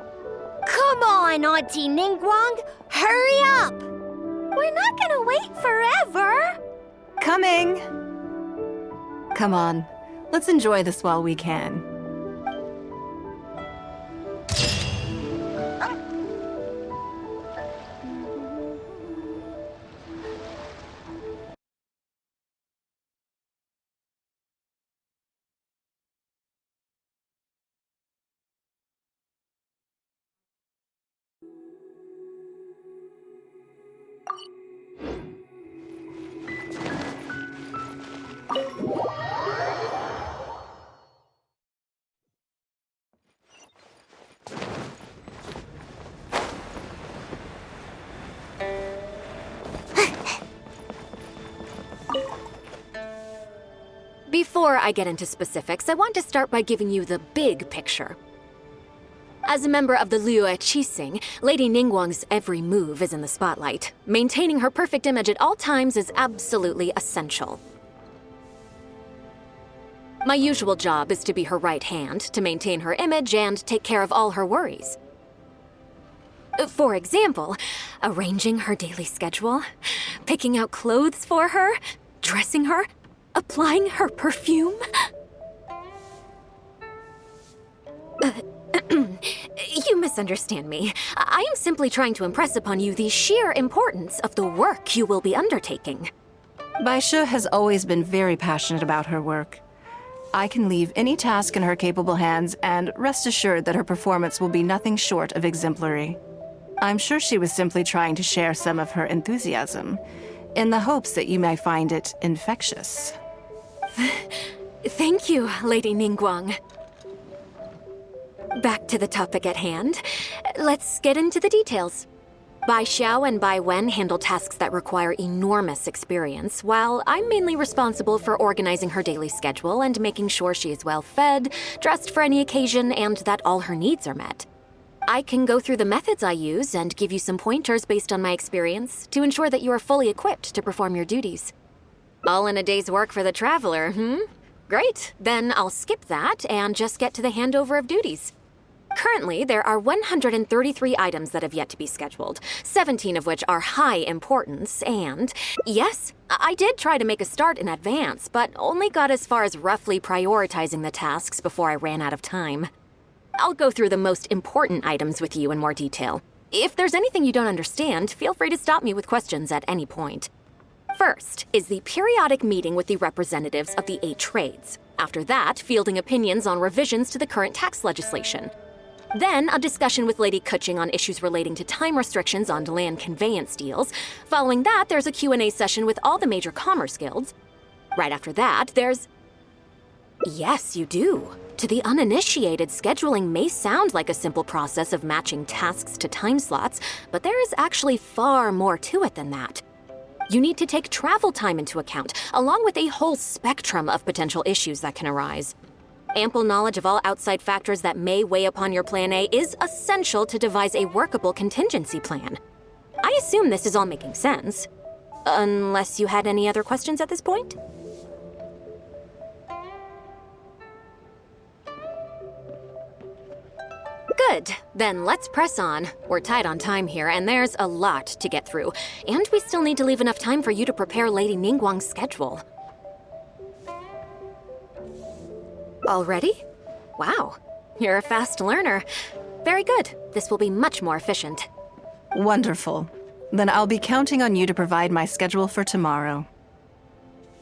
Come on, Auntie Ningguang! Hurry up! We're not gonna wait forever! Coming! Come on, let's enjoy this while we can. Before I get into specifics, I want to start by giving you the big picture. As a member of the Liyue Qixing, Lady Ningguang's every move is in the spotlight. Maintaining her perfect image at all times is absolutely essential. My usual job is to be her right hand, to maintain her image and take care of all her worries. For example, arranging her daily schedule, picking out clothes for her, dressing her, applying her perfume. You misunderstand me. I am simply trying to impress upon you the sheer importance of the work you will be undertaking. Baisha has always been very passionate about her work. I can leave any task in her capable hands and rest assured that her performance will be nothing short of exemplary. I'm sure she was simply trying to share some of her enthusiasm, in the hopes that you may find it infectious. Thank you, Lady Ningguang. Back to the topic at hand. Let's get into the details. Bai Xiao and Bai Wen handle tasks that require enormous experience, while I'm mainly responsible for organizing her daily schedule and making sure she is well fed, dressed for any occasion, and that all her needs are met. I can go through the methods I use and give you some pointers based on my experience to ensure that you are fully equipped to perform your duties. All in a day's work for the traveler, Great, then I'll skip that and just get to the handover of duties. Currently, there are 133 items that have yet to be scheduled, 17 of which are high importance, and yes, I did try to make a start in advance, but only got as far as roughly prioritizing the tasks before I ran out of time. I'll go through the most important items with you in more detail. If there's anything you don't understand, feel free to stop me with questions at any point. First is the periodic meeting with the representatives of the 8 trades. After that, fielding opinions on revisions to the current tax legislation. Then, a discussion with Lady Kuching on issues relating to time restrictions on land conveyance deals. Following that, there's a Q&A session with all the major commerce guilds. Right after that, there's... Yes, you do. To the uninitiated, scheduling may sound like a simple process of matching tasks to time slots, but there is actually far more to it than that. You need to take travel time into account, along with a whole spectrum of potential issues that can arise. Ample knowledge of all outside factors that may weigh upon your Plan A is essential to devise a workable contingency plan. I assume this is all making sense. Unless you had any other questions at this point? Good. Then let's press on. We're tight on time here, and there's a lot to get through. And we still need to leave enough time for you to prepare Lady Ningguang's schedule. Already? Wow. You're a fast learner. Very good. This will be much more efficient. Wonderful. Then I'll be counting on you to provide my schedule for tomorrow.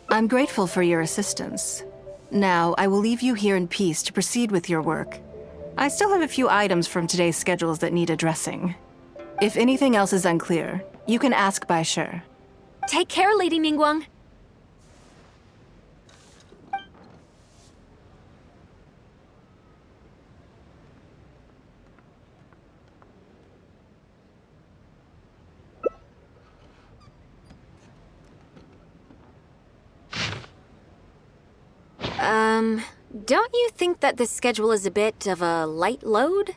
I'm grateful for your assistance. Now, I will leave you here in peace to proceed with your work. I still have a few items from today's schedules that need addressing. If anything else is unclear, you can ask Bai Shi. Take care, Lady Ningguang. Don't you think that this schedule is a bit of a light load?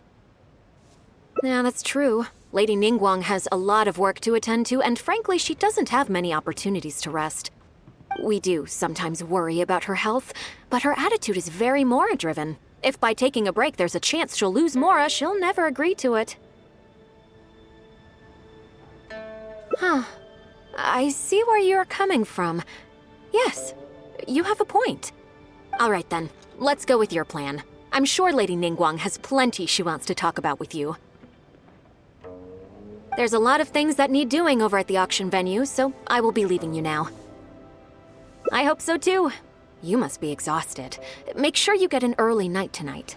Yeah, that's true. Lady Ningguang has a lot of work to attend to, and frankly, she doesn't have many opportunities to rest. We do sometimes worry about her health, but her attitude is very Mora-driven. If by taking a break there's a chance she'll lose Mora, she'll never agree to it. Huh. I see where you're coming from. Yes, you have a point. All right then, let's go with your plan. I'm sure Lady Ningguang has plenty she wants to talk about with you. There's a lot of things that need doing over at the auction venue, so I will be leaving you now. I hope so too. You must be exhausted. Make sure you get an early night tonight.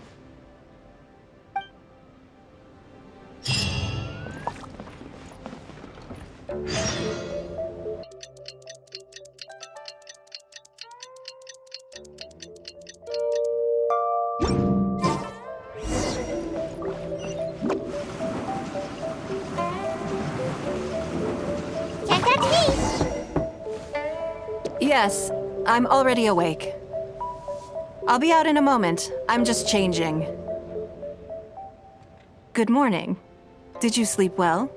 Yes, I'm already awake. I'll be out in a moment. I'm just changing. Good morning. Did you sleep well?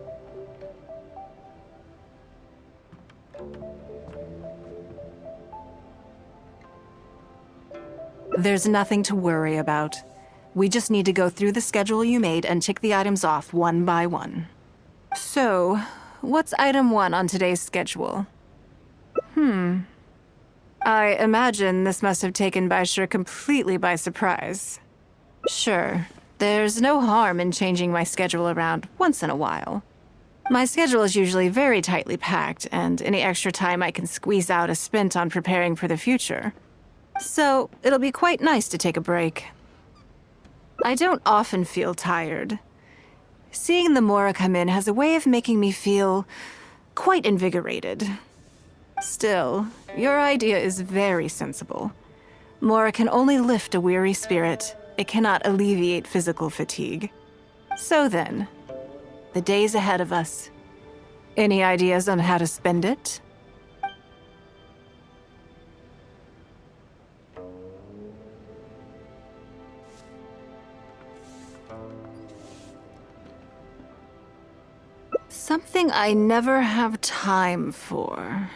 There's nothing to worry about. We just need to go through the schedule you made and tick the items off one by one. So, what's item 1 on today's schedule? I imagine this must have taken Baisha completely by surprise. Sure, there's no harm in changing my schedule around once in a while. My schedule is usually very tightly packed, and any extra time I can squeeze out is spent on preparing for the future. So, it'll be quite nice to take a break. I don't often feel tired. Seeing the Mora come in has a way of making me feel quite invigorated. Still, your idea is very sensible. Mora can only lift a weary spirit. It cannot alleviate physical fatigue. So then, the days ahead of us. Any ideas on how to spend it? Something I never have time for.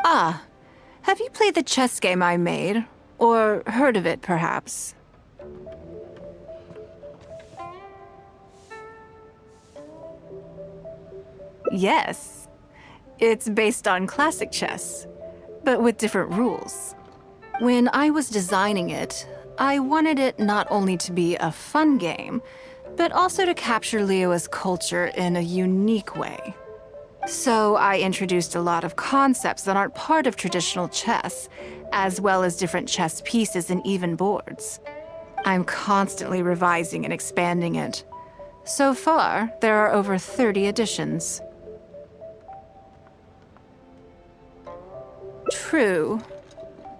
Ah, have you played the chess game I made? Or heard of it, perhaps? Yes. It's based on classic chess, but with different rules. When I was designing it, I wanted it not only to be a fun game, but also to capture Liyue's culture in a unique way. So I introduced a lot of concepts that aren't part of traditional chess, as well as different chess pieces and even boards. I'm constantly revising and expanding it. So far, there are over 30 editions. True.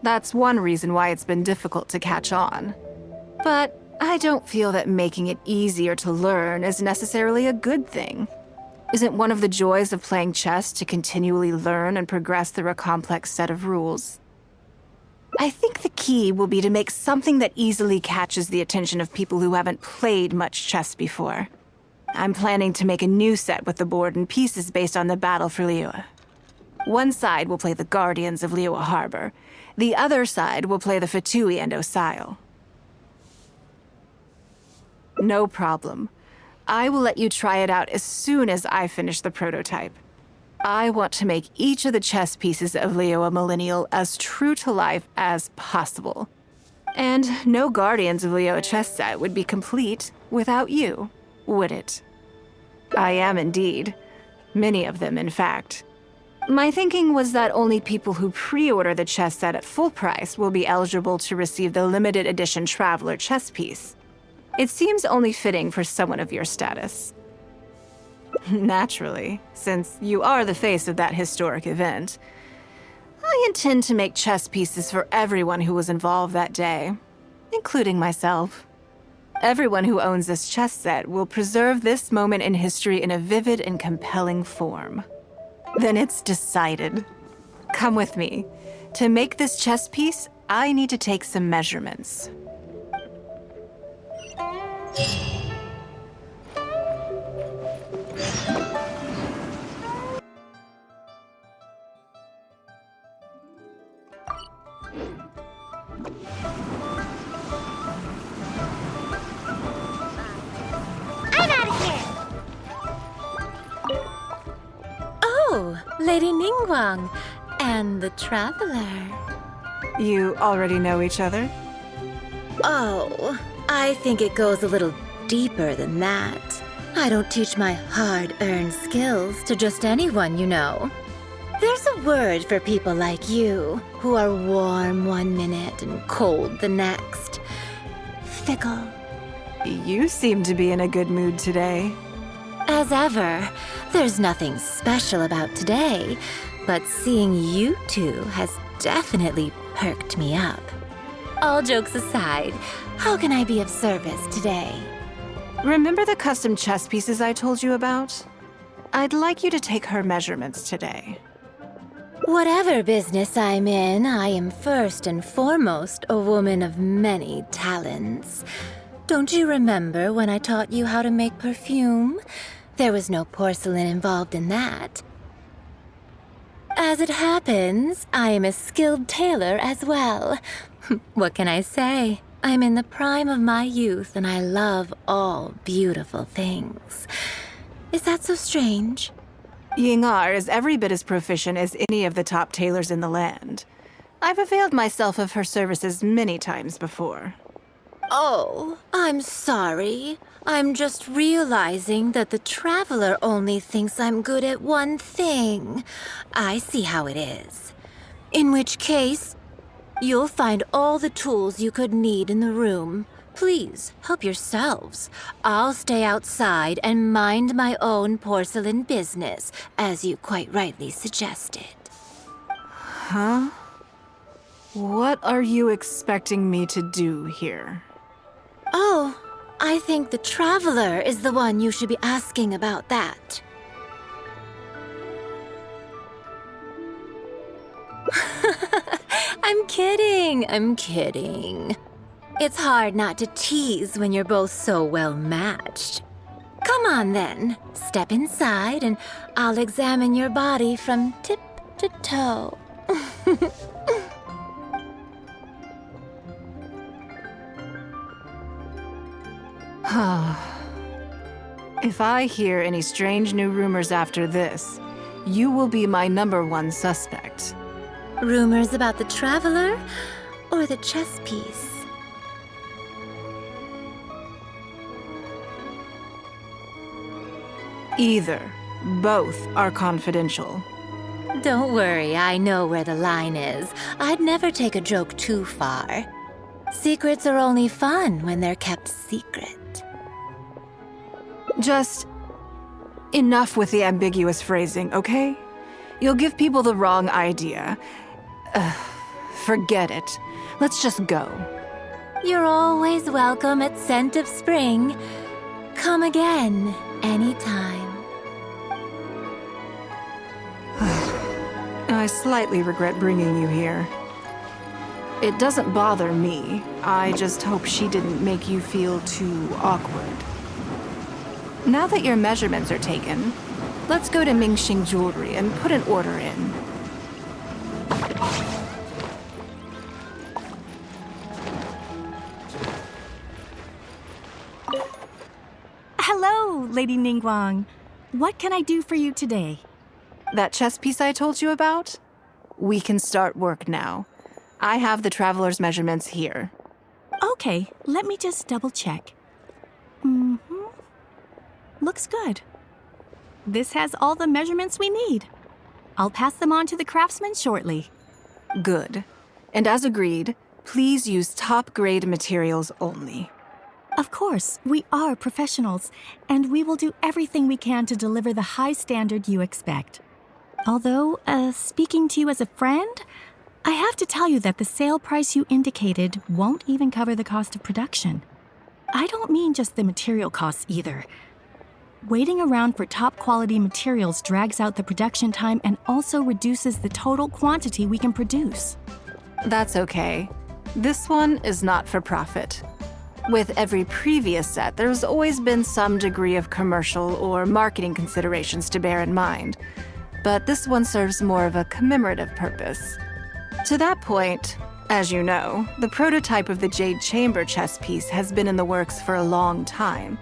That's one reason why it's been difficult to catch on. But I don't feel that making it easier to learn is necessarily a good thing. Isn't one of the joys of playing chess to continually learn and progress through a complex set of rules? I think the key will be to make something that easily catches the attention of people who haven't played much chess before. I'm planning to make a new set with the board and pieces based on the battle for Liyue. One side will play the Guardians of Liyue Harbor. The other side will play the Fatui and Osile. No problem. I will let you try it out as soon as I finish the prototype. I want to make each of the chess pieces of Liyue Millennial as true to life as possible. And no Guardians of Liyue chess set would be complete without you, would it? I am indeed. Many of them, in fact. My thinking was that only people who pre-order the chess set at full price will be eligible to receive the limited edition Traveler chess piece. It seems only fitting for someone of your status. Naturally, since you are the face of that historic event. I intend to make chess pieces for everyone who was involved that day, including myself. Everyone who owns this chess set will preserve this moment in history in a vivid and compelling form. Then it's decided. Come with me. To make this chess piece, I need to take some measurements. Oh, Lady Ningguang and the Traveler. You already know each other? Oh, I think it goes a little deeper than that. I don't teach my hard-earned skills to just anyone, you know. There's a word for people like you, who are warm one minute and cold the next. Fickle. You seem to be in a good mood today. As ever, there's nothing special about today, but seeing you two has definitely perked me up. All jokes aside, how can I be of service today? Remember the custom chess pieces I told you about? I'd like you to take her measurements today. Whatever business I'm in, I am first and foremost a woman of many talents. Don't you remember when I taught you how to make perfume? There was no porcelain involved in that. As it happens, I am a skilled tailor as well. What can I say? I'm in the prime of my youth and I love all beautiful things. Is that so strange? Yingar is every bit as proficient as any of the top tailors in the land. I've availed myself of her services many times before. Oh, I'm sorry. I'm just realizing that the Traveler only thinks I'm good at one thing. I see how it is. In which case, you'll find all the tools you could need in the room. Please, help yourselves. I'll stay outside and mind my own porcelain business, as you quite rightly suggested. Huh? What are you expecting me to do here? Oh, I think the Traveler is the one you should be asking about that. I'm kidding. It's hard not to tease when you're both so well matched. Come on then, step inside and I'll examine your body from tip to toe. If I hear any strange new rumors after this, you will be my #1 suspect. Rumors about the Traveler or the chess piece? Either. Both are confidential. Don't worry, I know where the line is. I'd never take a joke too far. Secrets are only fun when they're kept secret. Just enough with the ambiguous phrasing, okay? You'll give people the wrong idea. Forget it. Let's just go. You're always welcome at Scent of Spring. Come again, anytime. I slightly regret bringing you here. It doesn't bother me. I just hope she didn't make you feel too awkward. Now that your measurements are taken, let's go to Mingxing Jewelry and put an order in. Hello, Lady Ningguang. What can I do for you today? That chess piece I told you about? We can start work now. I have the Traveler's measurements here. Okay, let me just double check. Looks good. This has all the measurements we need. I'll pass them on to the craftsman shortly. Good. And as agreed, please use top-grade materials only. Of course, we are professionals, and we will do everything we can to deliver the high standard you expect. Although, speaking to you as a friend, I have to tell you that the sale price you indicated won't even cover the cost of production. I don't mean just the material costs either. Waiting around for top-quality materials drags out the production time and also reduces the total quantity we can produce. That's okay. This one is not for profit. With every previous set, there's always been some degree of commercial or marketing considerations to bear in mind. But this one serves more of a commemorative purpose. To that point, as you know, the prototype of the Jade Chamber chess piece has been in the works for a long time,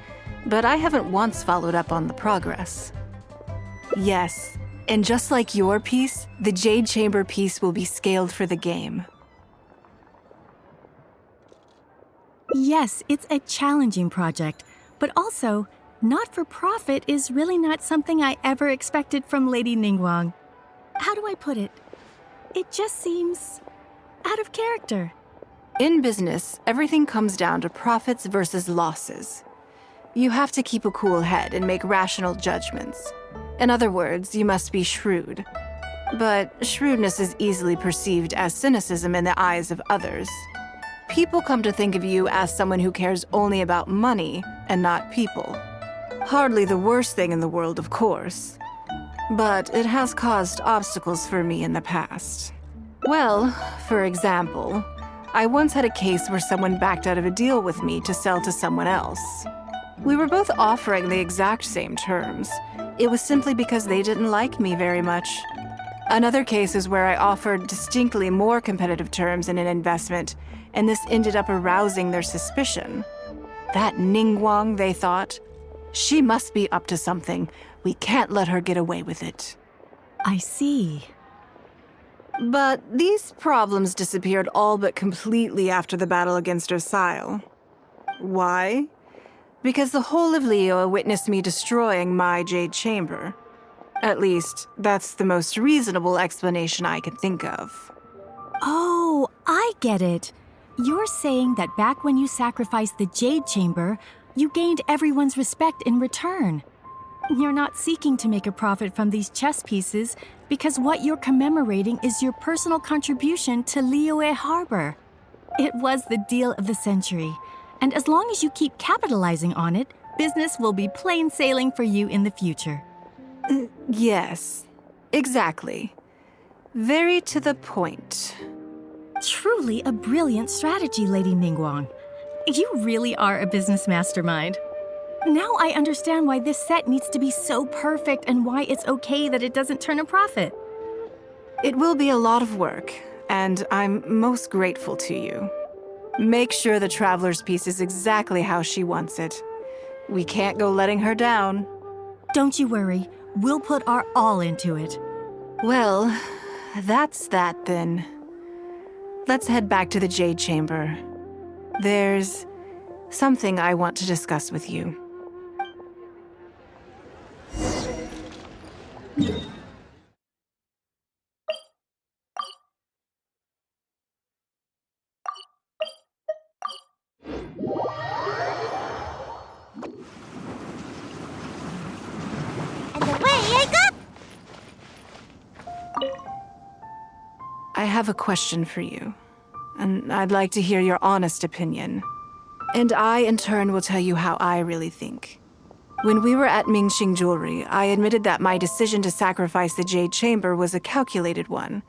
but I haven't once followed up on the progress. Yes, and just like your piece, the Jade Chamber piece will be scaled for the game. Yes, it's a challenging project, but also, not-for-profit is really not something I ever expected from Lady Ningguang. How do I put it? It just seems out of character. In business, everything comes down to profits versus losses. You have to keep a cool head and make rational judgments. In other words, you must be shrewd. But shrewdness is easily perceived as cynicism in the eyes of others. People come to think of you as someone who cares only about money and not people. Hardly the worst thing in the world, of course. But it has caused obstacles for me in the past. Well, for example, I once had a case where someone backed out of a deal with me to sell to someone else. We were both offering the exact same terms. It was simply because they didn't like me very much. Another case is where I offered distinctly more competitive terms in an investment, and this ended up arousing their suspicion. That Ningguang, they thought. She must be up to something. We can't let her get away with it. I see. But these problems disappeared all but completely after the battle against Ursile. Why? Because the whole of Leo witnessed me destroying my Jade Chamber. At least, that's the most reasonable explanation I can think of. Oh, I get it. You're saying that back when you sacrificed the Jade Chamber, you gained everyone's respect in return. You're not seeking to make a profit from these chess pieces because what you're commemorating is your personal contribution to Liyue Harbor. It was the deal of the century, and as long as you keep capitalizing on it, business will be plain sailing for you in the future. Yes, exactly. Very to the point. Truly a brilliant strategy, Lady Ningguang. You really are a business mastermind. Now I understand why this set needs to be so perfect and why it's okay that it doesn't turn a profit. It will be a lot of work, and I'm most grateful to you. Make sure the Traveler's piece is exactly how she wants it. We can't go letting her down. Don't you worry. We'll put our all into it. Well, that's that then. Let's head back to the Jade Chamber. There's something I want to discuss with you. And away I go! I have a question for you, and I'd like to hear your honest opinion. And I, in turn, will tell you how I really think. When we were at Mingxing Jewelry, I admitted that my decision to sacrifice the Jade Chamber was a calculated one.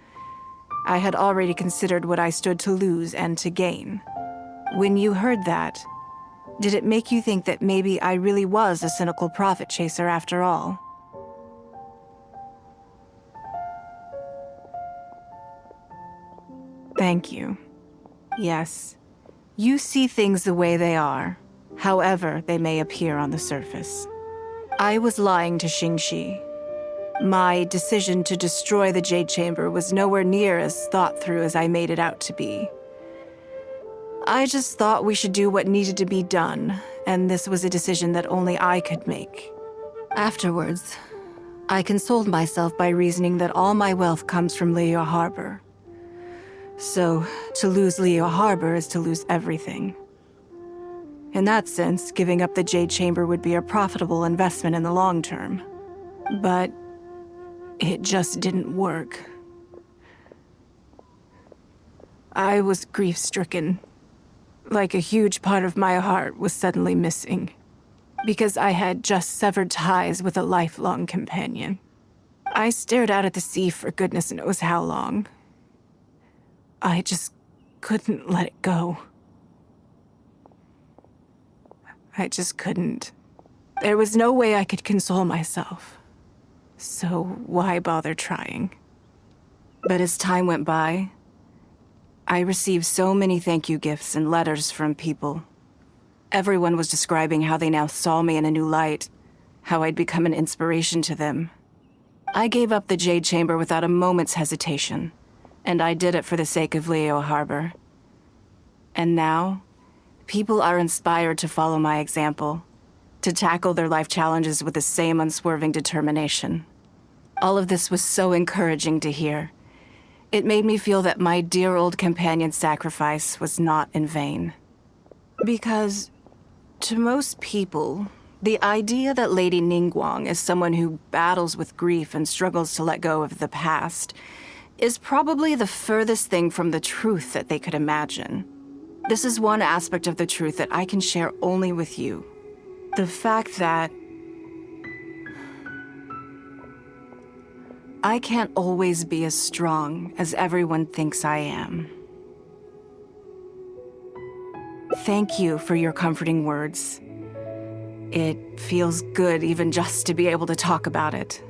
I had already considered what I stood to lose and to gain. When you heard that, did it make you think that maybe I really was a cynical profit chaser after all? Thank you. Yes, you see things the way they are, however they may appear on the surface. I was lying to Xingxi. My decision to destroy the Jade Chamber was nowhere near as thought through as I made it out to be. I just thought we should do what needed to be done, and this was a decision that only I could make. Afterwards, I consoled myself by reasoning that all my wealth comes from Liyue Harbor. So, to lose Liyue Harbor is to lose everything. In that sense, giving up the Jade Chamber would be a profitable investment in the long term. But it just didn't work. I was grief-stricken. Like a huge part of my heart was suddenly missing. Because I had just severed ties with a lifelong companion. I stared out at the sea for goodness knows how long. I just couldn't let it go. I just couldn't. There was no way I could console myself. So why bother trying? But as time went by, I received so many thank you gifts and letters from people. Everyone was describing how they now saw me in a new light, how I'd become an inspiration to them. I gave up the Jade Chamber without a moment's hesitation. And I did it for the sake of Liyue Harbor. And now, people are inspired to follow my example, to tackle their life challenges with the same unswerving determination. All of this was so encouraging to hear. It made me feel that my dear old companion's sacrifice was not in vain. Because, to most people, the idea that Lady Ningguang is someone who battles with grief and struggles to let go of the past is probably the furthest thing from the truth that they could imagine. This is one aspect of the truth that I can share only with you. The fact that I can't always be as strong as everyone thinks I am. Thank you for your comforting words. It feels good even just to be able to talk about it.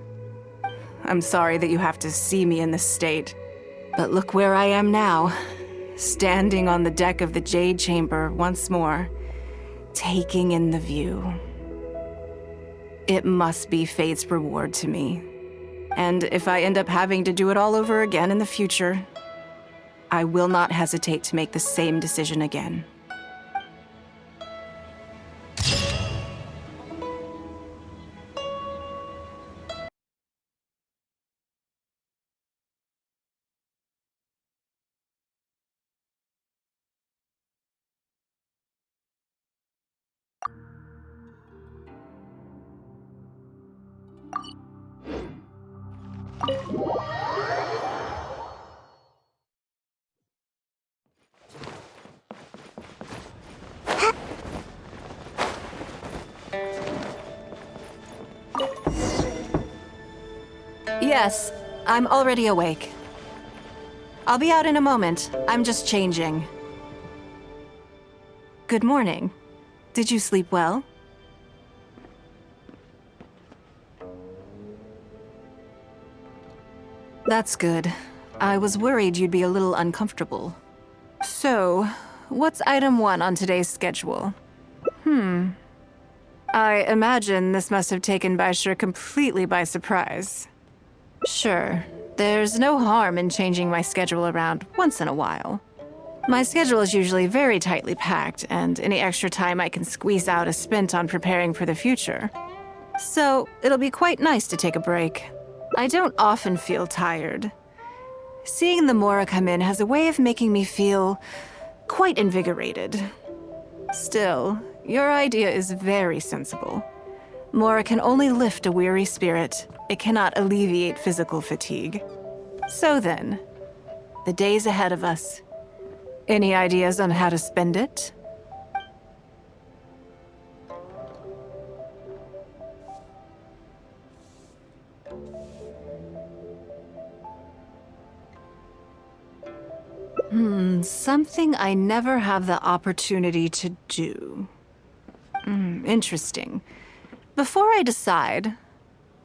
I'm sorry that you have to see me in this state, but look where I am now, standing on the deck of the Jade Chamber once more, taking in the view. It must be fate's reward to me. And if I end up having to do it all over again in the future, I will not hesitate to make the same decision again. Yes, I'm already awake. I'll be out in a moment. I'm just changing. Good morning. Did you sleep well? That's good. I was worried you'd be a little uncomfortable. So, what's item 1 on today's schedule? I imagine this must have taken Baishir completely by surprise. Sure, there's no harm in changing my schedule around once in a while. My schedule is usually very tightly packed, and any extra time I can squeeze out is spent on preparing for the future. So, it'll be quite nice to take a break. I don't often feel tired. Seeing the Mora come in has a way of making me feel quite invigorated. Still, your idea is very sensible. Mora can only lift a weary spirit. It cannot alleviate physical fatigue. So then, the days ahead of us. Any ideas on how to spend it? Something I never have the opportunity to do. Interesting. Before I decide,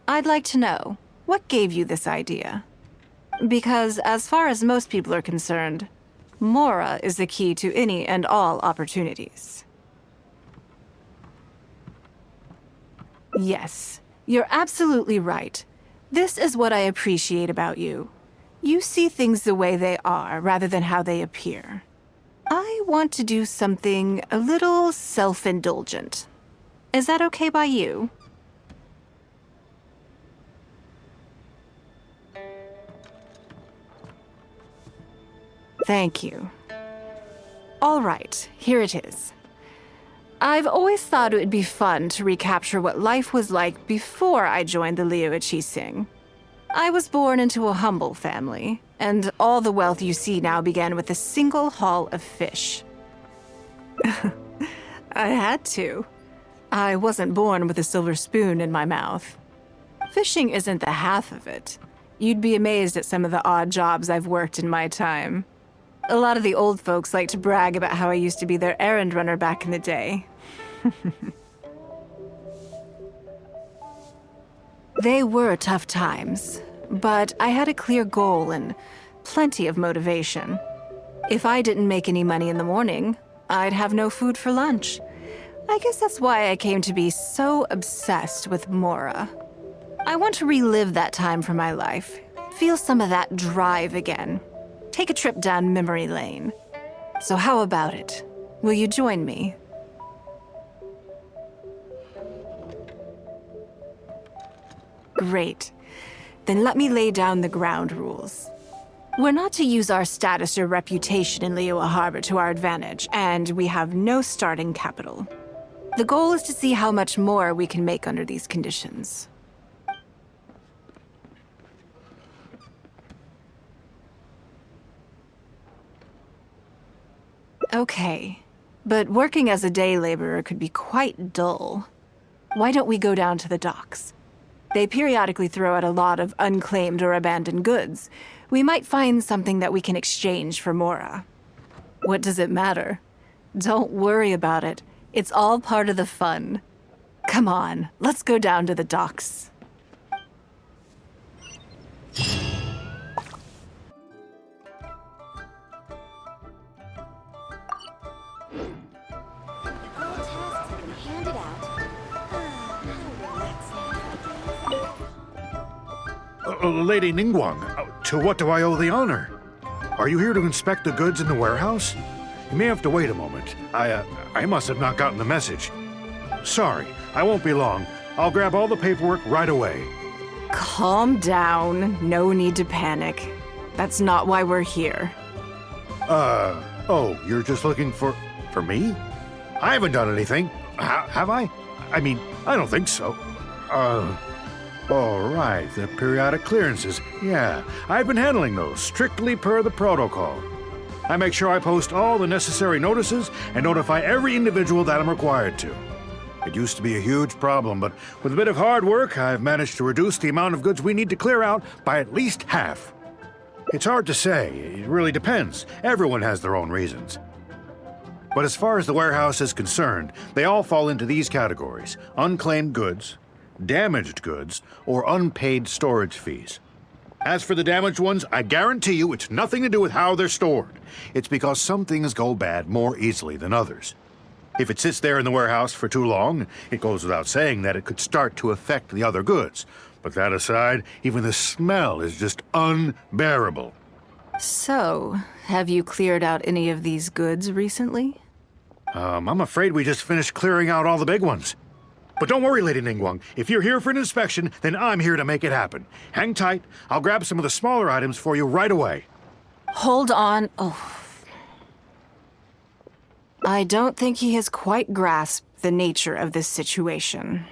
I'd like to know, what gave you this idea? Because as far as most people are concerned, Mora is the key to any and all opportunities. Yes, you're absolutely right. This is what I appreciate about you. You see things the way they are, rather than how they appear. I want to do something a little self-indulgent. Is that okay by you? Thank you. All right, here it is. I've always thought it would be fun to recapture what life was like before I joined the Liu Sing. I was born into a humble family, and all the wealth you see now began with a single haul of fish. I had to. I wasn't born with a silver spoon in my mouth. Fishing isn't the half of it. You'd be amazed at some of the odd jobs I've worked in my time. A lot of the old folks like to brag about how I used to be their errand runner back in the day. They were tough times, but I had a clear goal and plenty of motivation. If I didn't make any money in the morning, I'd have no food for lunch. I guess that's why I came to be so obsessed with Mora. I want to relive that time from my life, feel some of that drive again, take a trip down memory lane. So how about it? Will you join me? Great. Then let me lay down the ground rules. We're not to use our status or reputation in Liyue Harbor to our advantage, and we have no starting capital. The goal is to see how much more we can make under these conditions. Okay, but working as a day laborer could be quite dull. Why don't we go down to the docks? They periodically throw out a lot of unclaimed or abandoned goods. We might find something that we can exchange for Mora. What does it matter? Don't worry about it. It's all part of the fun. Come on, let's go down to the docks. All tasks have been handed out. How relaxing. Lady Ningguang, to what do I owe the honor? Are you here to inspect the goods in the warehouse? You may have to wait a moment. I must have not gotten the message. Sorry, I won't be long. I'll grab all the paperwork right away. Calm down. No need to panic. That's not why we're here. Oh, you're just looking for me? I haven't done anything. Have I? I mean, I don't think so. All right, the periodic clearances. Yeah, I've been handling those, strictly per the protocol. I make sure I post all the necessary notices and notify every individual that I'm required to. It used to be a huge problem, but with a bit of hard work, I've managed to reduce the amount of goods we need to clear out by at least half. It's hard to say. It really depends. Everyone has their own reasons. But as far as the warehouse is concerned, they all fall into these categories: unclaimed goods, damaged goods, or unpaid storage fees. As for the damaged ones, I guarantee you it's nothing to do with how they're stored. It's because some things go bad more easily than others. If it sits there in the warehouse for too long, it goes without saying that it could start to affect the other goods. But that aside, even the smell is just unbearable. So, have you cleared out any of these goods recently? I'm afraid we just finished clearing out all the big ones. But don't worry, Lady Ningguang. If you're here for an inspection, then I'm here to make it happen. Hang tight. I'll grab some of the smaller items for you right away. Hold on. Oh. I don't think he has quite grasped the nature of this situation.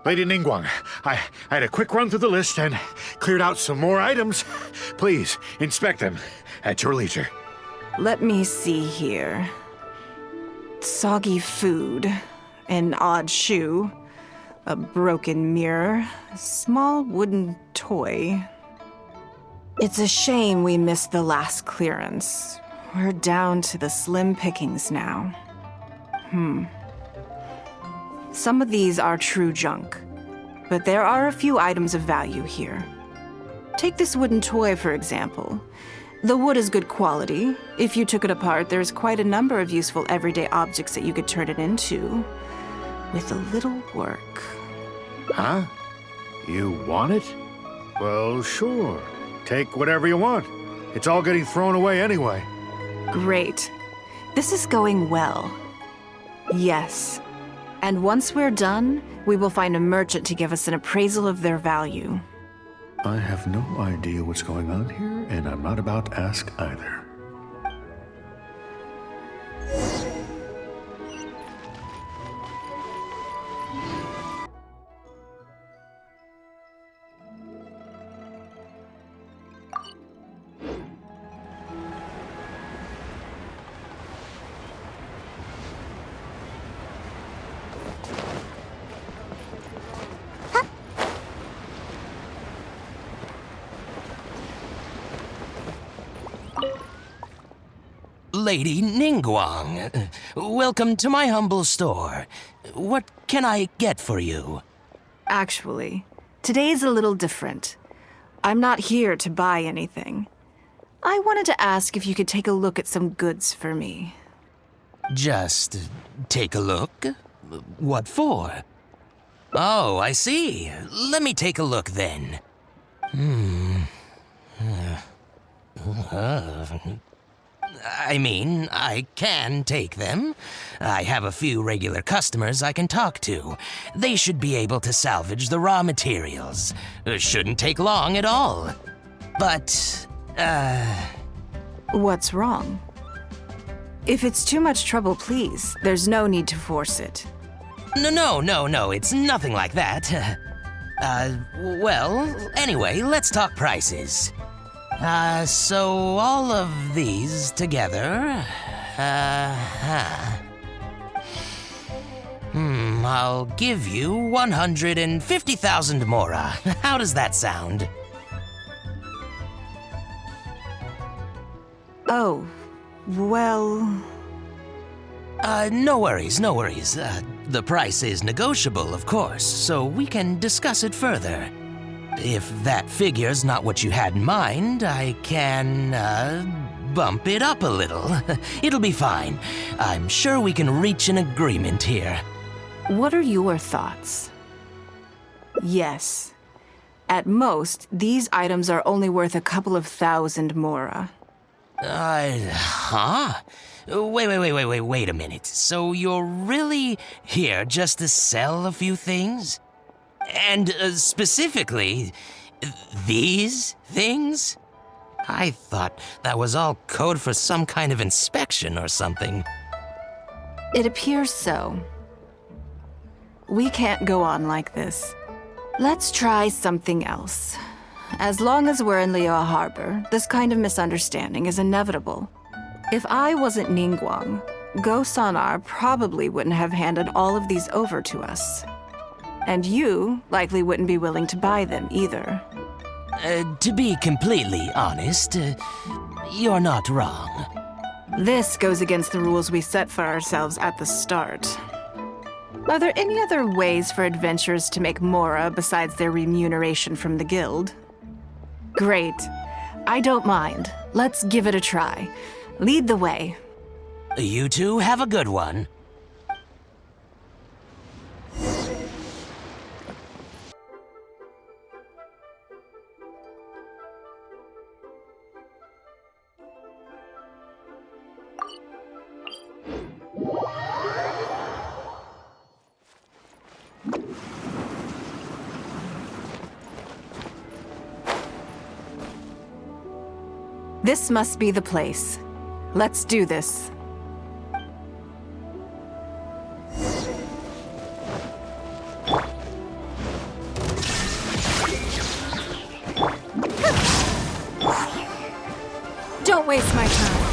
Lady Ningguang, I had a quick run through the list and cleared out some more items. Please, inspect them at your leisure. Let me see here. Soggy food, an odd shoe, a broken mirror, a small wooden toy. It's a shame we missed the last clearance. We're down to the slim pickings now. Some of these are true junk, but there are a few items of value here. Take this wooden toy, for example. The wood is good quality. If you took it apart, there's quite a number of useful everyday objects that you could turn it into, with a little work. Huh? You want it? Well, sure. Take whatever you want. It's all getting thrown away anyway. Great. This is going well. Yes. And once we're done, we will find a merchant to give us an appraisal of their value. I have no idea what's going on here, and I'm not about to ask either. Lady Ningguang, welcome to my humble store. What can I get for you? Actually, today's a little different. I'm not here to buy anything. I wanted to ask if you could take a look at some goods for me. Just take a look? What for? Oh, I see. Let me take a look then. I mean, I can take them. I have a few regular customers I can talk to. They should be able to salvage the raw materials. Shouldn't take long at all. But, What's wrong? If it's too much trouble, please, there's no need to force it. No, it's nothing like that. Well, anyway, let's talk prices. So all of these together, I'll give you 150,000 mora. How does that sound? Oh, well... No worries. The price is negotiable, of course, so we can discuss it further. If that figure's not what you had in mind, I can, bump it up a little. It'll be fine. I'm sure we can reach an agreement here. What are your thoughts? Yes. At most, these items are only worth a couple of thousand mora. Huh? Wait a minute. So you're really here just to sell a few things? And specifically, these things? I thought that was all code for some kind of inspection or something. It appears so. We can't go on like this. Let's try something else. As long as we're in Liyue Harbor, this kind of misunderstanding is inevitable. If I wasn't Ningguang, Go Sonar probably wouldn't have handed all of these over to us. And you likely wouldn't be willing to buy them either. To be completely honest, you're not wrong. This goes against the rules we set for ourselves at the start. Are there any other ways for adventurers to make mora besides their remuneration from the guild? Great. I don't mind. Let's give it a try. Lead the way. You two have a good one. This must be the place. Let's do this. Don't waste my time.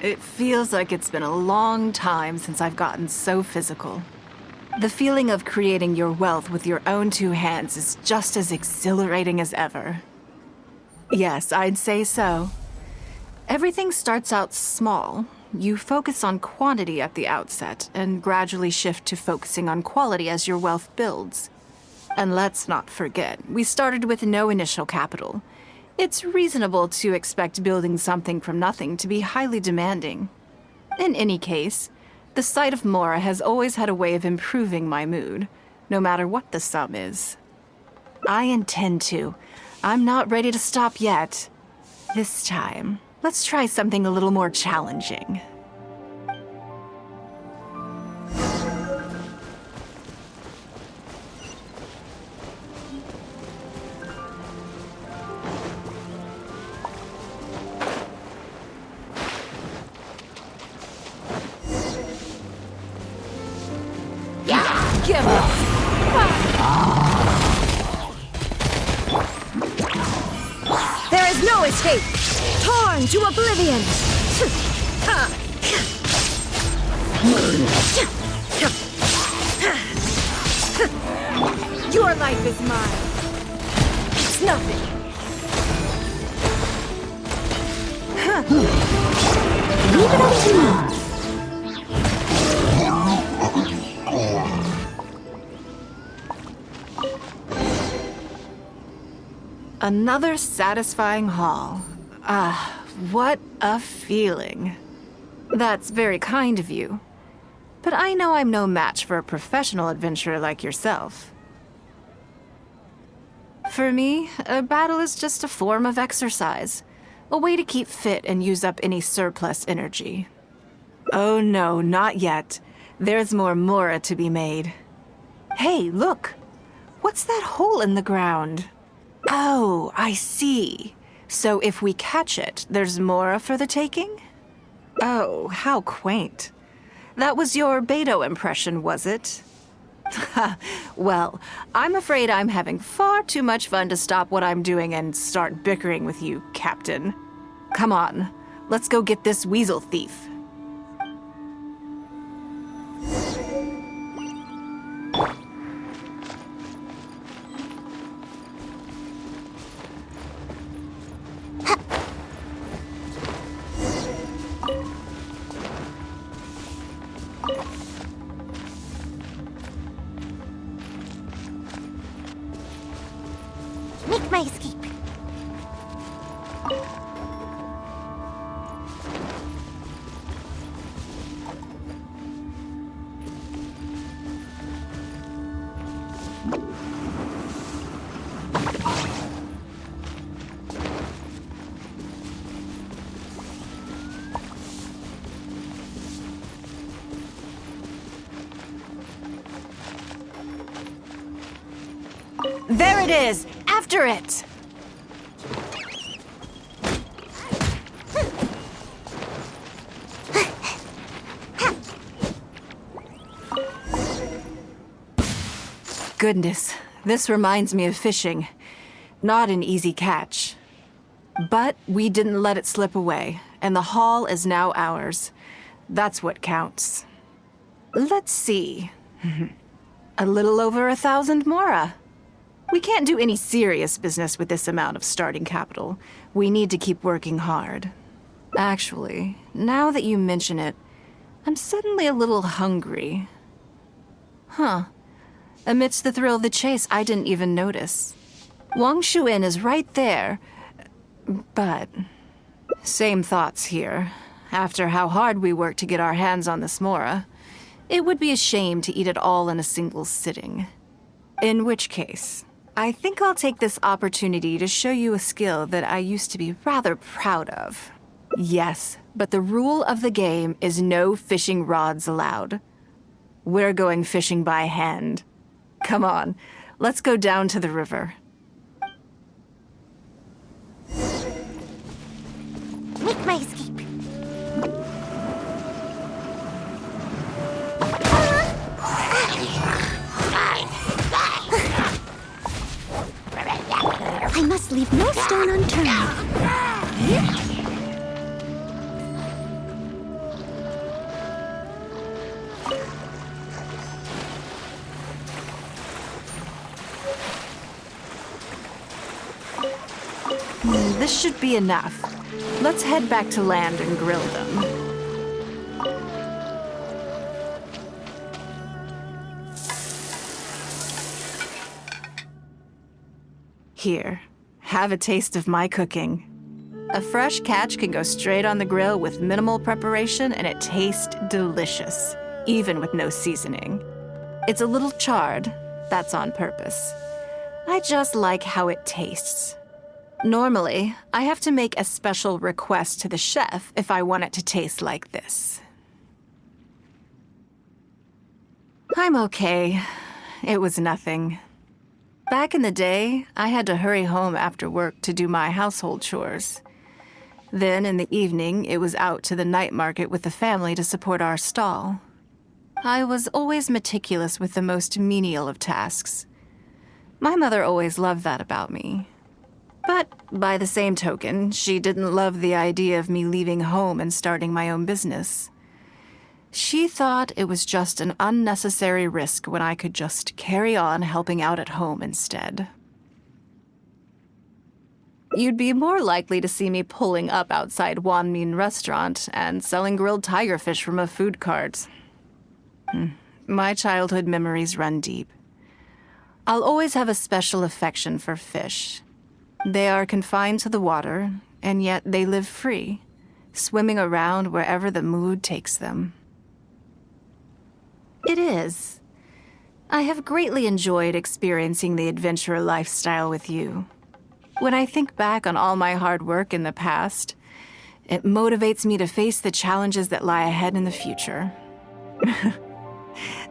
It feels like it's been a long time since I've gotten so physical. The feeling of creating your wealth with your own two hands is just as exhilarating as ever. Yes, I'd say so. Everything starts out small. You focus on quantity at the outset, and gradually shift to focusing on quality as your wealth builds. And let's not forget, we started with no initial capital. It's reasonable to expect building something from nothing to be highly demanding. In any case, the sight of mora has always had a way of improving my mood, no matter what the sum is. I intend to. I'm not ready to stop yet. This time, let's try something a little more challenging. Give up! There is no escape! Torn to oblivion! Your life is mine. It's nothing. Leave it up to me. Another satisfying haul. Ah, what a feeling. That's very kind of you. But I know I'm no match for a professional adventurer like yourself. For me, a battle is just a form of exercise. A way to keep fit and use up any surplus energy. Oh no, not yet. There's more mora to be made. Hey, look! What's that hole in the ground? Oh, I see. So if we catch it, there's mora for the taking? Oh, how quaint. That was your Beto impression, was it? Well, I'm afraid I'm having far too much fun to stop what I'm doing and start bickering with you, Captain. Come on, let's go get this weasel thief. my escape. There it is! After it! Goodness, this reminds me of fishing. Not an easy catch. But we didn't let it slip away, and the haul is now ours. That's what counts. Let's see. A little over 1,000 mora. We can't do any serious business with this amount of starting capital. We need to keep working hard. Actually, now that you mention it, I'm suddenly a little hungry. Huh. Amidst the thrill of the chase, I didn't even notice. Wangshu Inn is right there, but... Same thoughts here. After how hard we worked to get our hands on this mora, it would be a shame to eat it all in a single sitting. In which case, I think I'll take this opportunity to show you a skill that I used to be rather proud of. Yes, but the rule of the game is no fishing rods allowed. We're going fishing by hand. Come on, let's go down to the river. Make my escape. I must leave no stone unturned. This should be enough. Let's head back to land and grill them. Here, have a taste of my cooking. A fresh catch can go straight on the grill with minimal preparation and it tastes delicious, even with no seasoning. It's a little charred, that's on purpose. I just like how it tastes. Normally, I have to make a special request to the chef if I want it to taste like this. I'm okay. It was nothing. Back in the day, I had to hurry home after work to do my household chores. Then, in the evening, it was out to the night market with the family to support our stall. I was always meticulous with the most menial of tasks. My mother always loved that about me. But, by the same token, she didn't love the idea of me leaving home and starting my own business. She thought it was just an unnecessary risk when I could just carry on helping out at home instead. You'd be more likely to see me pulling up outside Wanmin Restaurant and selling grilled tigerfish from a food cart. My childhood memories run deep. I'll always have a special affection for fish. They are confined to the water, and yet they live free, swimming around wherever the mood takes them. It is. I have greatly enjoyed experiencing the adventurer lifestyle with you. When I think back on all my hard work in the past, it motivates me to face the challenges that lie ahead in the future.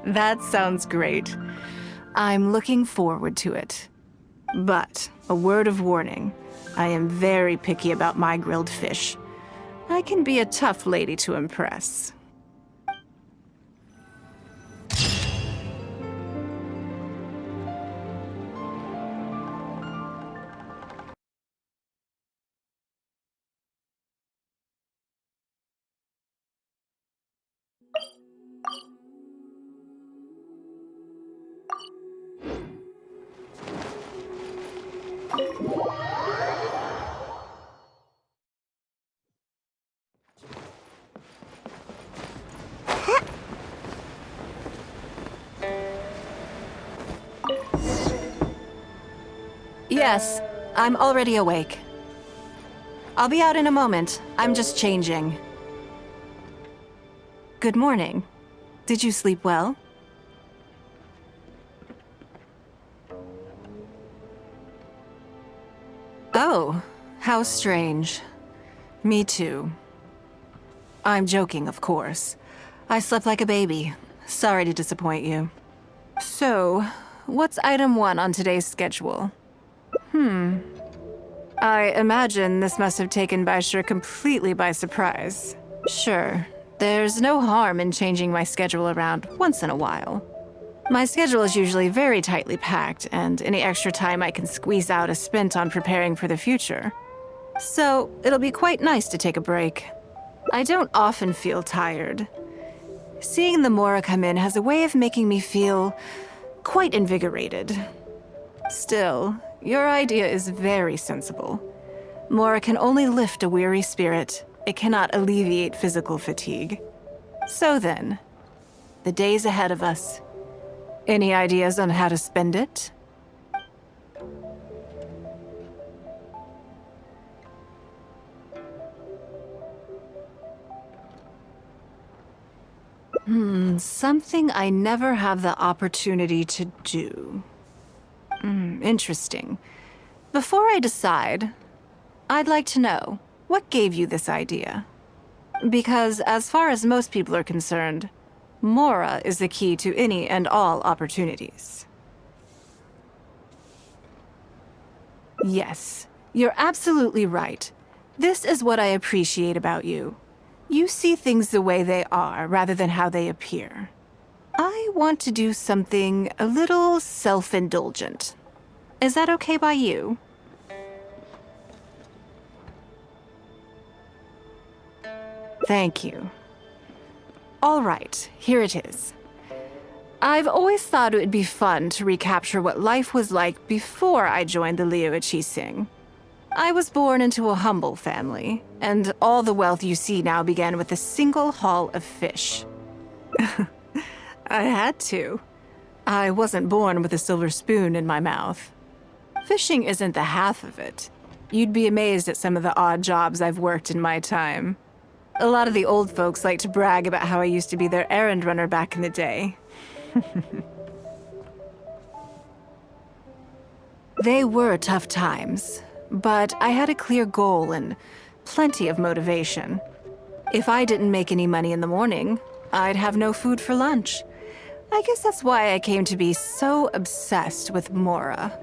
That sounds great. I'm looking forward to it. But, a word of warning, I am very picky about my grilled fish. I can be a tough lady to impress. Yes, I'm already awake. I'll be out in a moment. I'm just changing. Good morning. Did you sleep well? Oh, how strange. Me too. I'm joking, of course. I slept like a baby. Sorry to disappoint you. So, what's item 1 on today's schedule? I imagine this must have taken Baishir completely by surprise. Sure, there's no harm in changing my schedule around once in a while. My schedule is usually very tightly packed, and any extra time I can squeeze out is spent on preparing for the future. So, it'll be quite nice to take a break. I don't often feel tired. Seeing the Mora come in has a way of making me feel quite invigorated. Still, your idea is very sensible. Mora can only lift a weary spirit. It cannot alleviate physical fatigue. So then, the days ahead of us. Any ideas on how to spend it? Something I never have the opportunity to do. Interesting. Before I decide, I'd like to know, what gave you this idea? Because as far as most people are concerned, Mora is the key to any and all opportunities. Yes, you're absolutely right. This is what I appreciate about you. You see things the way they are, rather than how they appear. I want to do something a little self-indulgent. Is that okay by you? Thank you. All right, here it is. I've always thought it would be fun to recapture what life was like before I joined the Liu Qixing. I was born into a humble family, and all the wealth you see now began with a single haul of fish. I had to. I wasn't born with a silver spoon in my mouth. Fishing isn't the half of it. You'd be amazed at some of the odd jobs I've worked in my time. A lot of the old folks like to brag about how I used to be their errand runner back in the day. They were tough times, but I had a clear goal and plenty of motivation. If I didn't make any money in the morning, I'd have no food for lunch. I guess that's why I came to be so obsessed with Mora.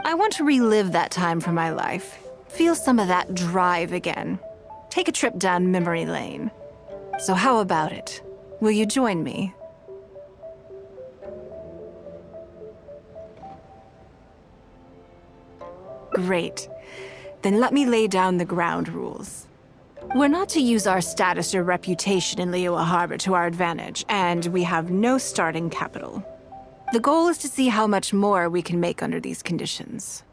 I want to relive that time from my life, feel some of that drive again, take a trip down memory lane. So how about it? Will you join me? Great. Then let me lay down the ground rules. We're not to use our status or reputation in Liyue Harbor to our advantage, and we have no starting capital. The goal is to see how much more we can make under these conditions.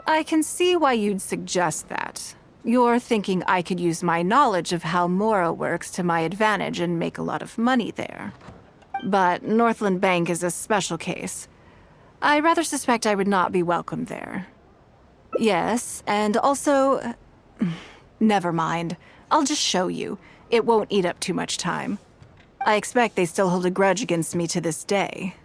I can see why you'd suggest that. You're thinking I could use my knowledge of how Mora works to my advantage and make a lot of money there. But Northland Bank is a special case. I rather suspect I would not be welcome there. Yes, and also... Never mind. I'll just show you. It won't eat up too much time. I expect they still hold a grudge against me to this day.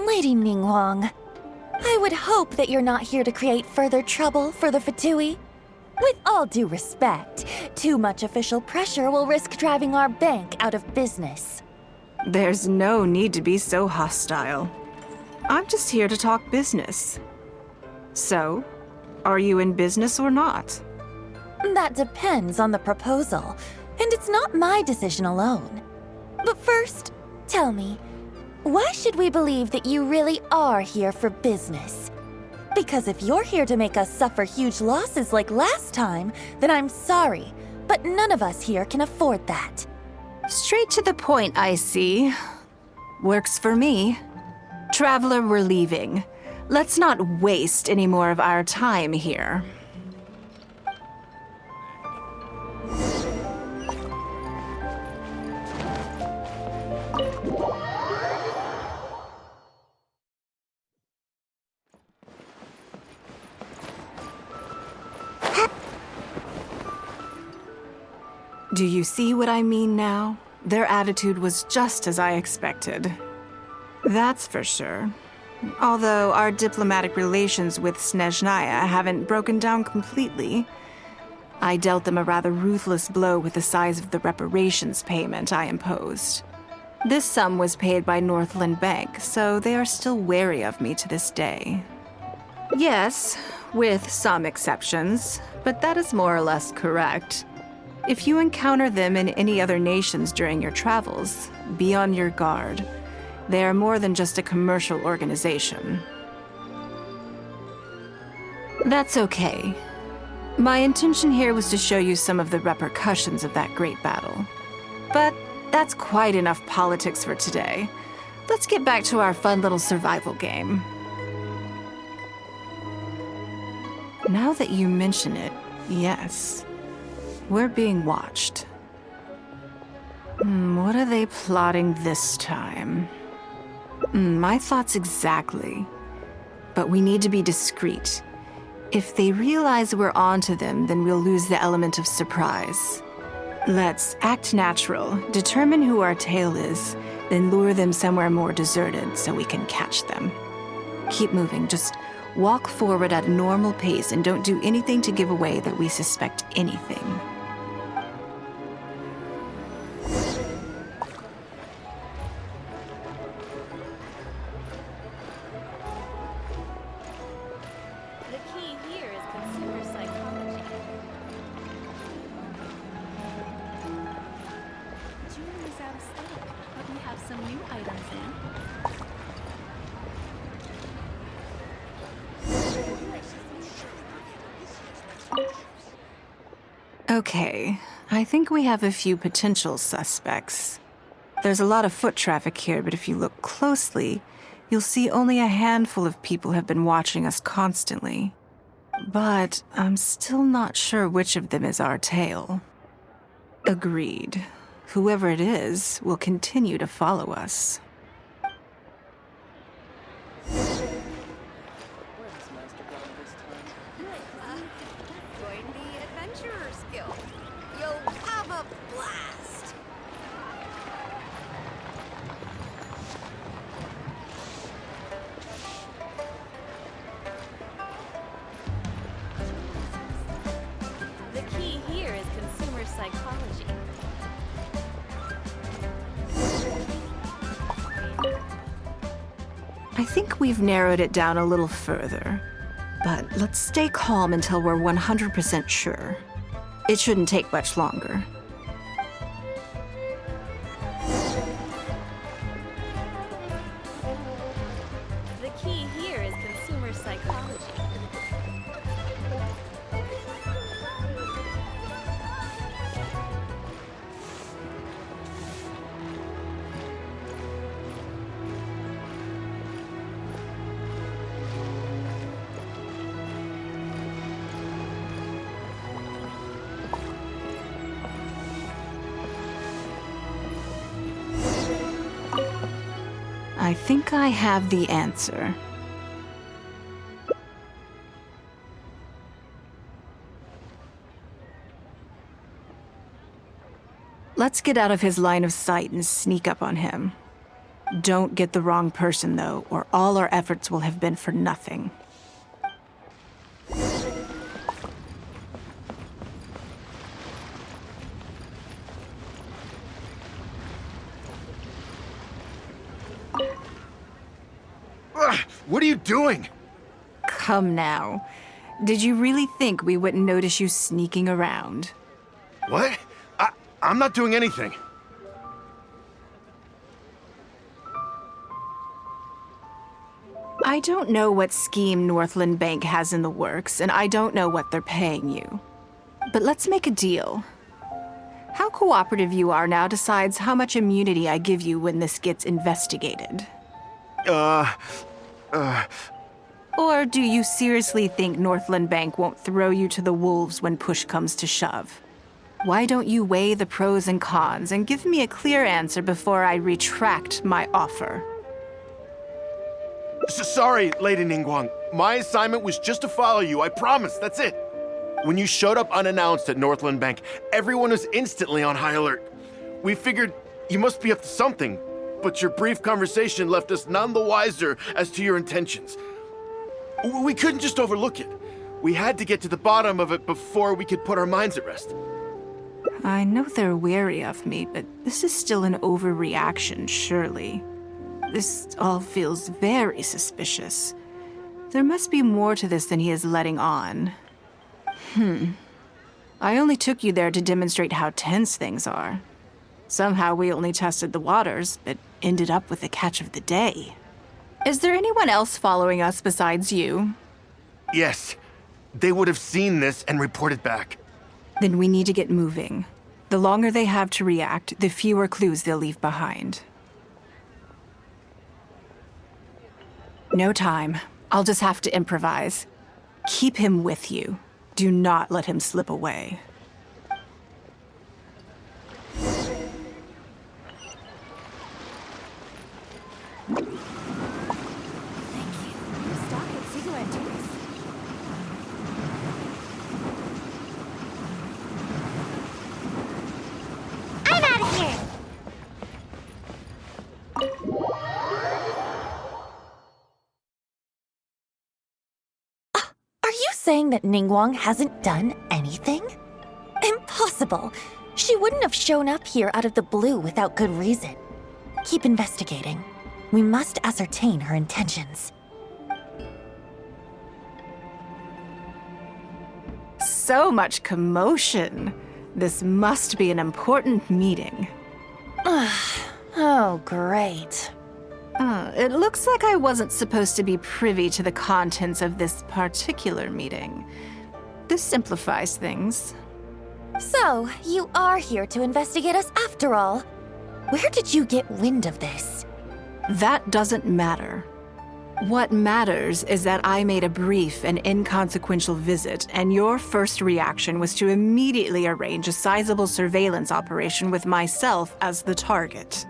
Lady Ningguang, I would hope that you're not here to create further trouble for the Fatui. With all due respect, too much official pressure will risk driving our bank out of business. There's no need to be so hostile. I'm just here to talk business. So, are you in business or not? That depends on the proposal, and it's not my decision alone. But first, tell me, why should we believe that you really are here for business? Because if you're here to make us suffer huge losses like last time, then I'm sorry, but none of us here can afford that. Straight to the point, I see. Works for me. Traveler, we're leaving. Let's not waste any more of our time here. Do you see what I mean now? Their attitude was just as I expected. That's for sure. Although our diplomatic relations with Snezhnaya haven't broken down completely. I dealt them a rather ruthless blow with the size of the reparations payment I imposed. This sum was paid by Northland Bank, so they are still wary of me to this day. Yes, with some exceptions, but that is more or less correct. If you encounter them in any other nations during your travels, be on your guard. They are more than just a commercial organization. That's okay. My intention here was to show you some of the repercussions of that great battle. But that's quite enough politics for today. Let's get back to our fun little survival game. Now that you mention it, yes. We're being watched. What are they plotting this time? My thoughts exactly. But we need to be discreet. If they realize we're onto them, then we'll lose the element of surprise. Let's act natural, determine who our tail is, then lure them somewhere more deserted so we can catch them. Keep moving, just walk forward at a normal pace and don't do anything to give away that we suspect anything. Okay, I think we have a few potential suspects. There's a lot of foot traffic here, but if you look closely, you'll see only a handful of people have been watching us constantly. But I'm still not sure which of them is our tail. Agreed. Whoever it is will continue to follow us. I think we've narrowed it down a little further, but let's stay calm until we're 100% sure. It shouldn't take much longer. The key here is consumer psychology. I think I have the answer. Let's get out of his line of sight and sneak up on him. Don't get the wrong person, though, or all our efforts will have been for nothing. What are you doing? come now. Did you really think we wouldn't notice you sneaking around? What? I'm not doing anything. I don't know what scheme Northland Bank has in the works, and I don't know what they're paying you. But let's make a deal. How cooperative you are now decides how much immunity I give you when this gets investigated. Or do you seriously think Northland Bank won't throw you to the wolves when push comes to shove? Why don't you weigh the pros and cons and give me a clear answer before I retract my offer? Sorry, Lady Ningguang. My assignment was just to follow you, I promise, that's it. When you showed up unannounced at Northland Bank, everyone was instantly on high alert. We figured you must be up to something, but your brief conversation left us none the wiser as to your intentions. We couldn't just overlook it. We had to get to the bottom of it before we could put our minds at rest. I know they're wary of me, but this is still an overreaction, surely. This all feels very suspicious. There must be more to this than he is letting on. I only took you there to demonstrate how tense things are. Somehow we only tested the waters, but ended up with the catch of the day. Is there anyone else following us besides you? Yes. They would have seen this and reported back. Then we need to get moving. The longer they have to react, the fewer clues they'll leave behind. No time. I'll just have to improvise. Keep him with you. Do not let him slip away. I'm out of here! Are you saying that Ningguang hasn't done anything? Impossible! She wouldn't have shown up here out of the blue without good reason. Keep investigating. We must ascertain her intentions. So much commotion. This must be an important meeting. Oh, great. It looks like I wasn't supposed to be privy to the contents of this particular meeting. This simplifies things. So, you are here to investigate us after all. Where did you get wind of this? That doesn't matter. What matters is that I made a brief and inconsequential visit, and your first reaction was to immediately arrange a sizable surveillance operation with myself as the target.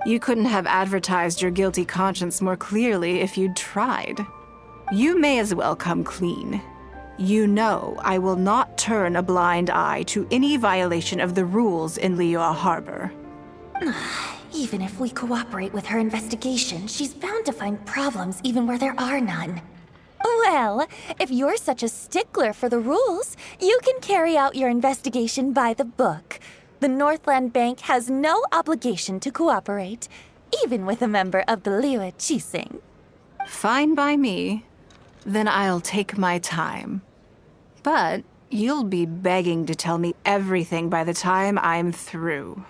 You couldn't have advertised your guilty conscience more clearly if you'd tried. You may as well come clean. You know I will not turn a blind eye to any violation of the rules in Liyue Harbor. Even if we cooperate with her investigation, she's bound to find problems even where there are none. Well, if you're such a stickler for the rules, you can carry out your investigation by the book. The Northland Bank has no obligation to cooperate, even with a member of the Liyue Qixing. Fine by me. Then I'll take my time. But you'll be begging to tell me everything by the time I'm through.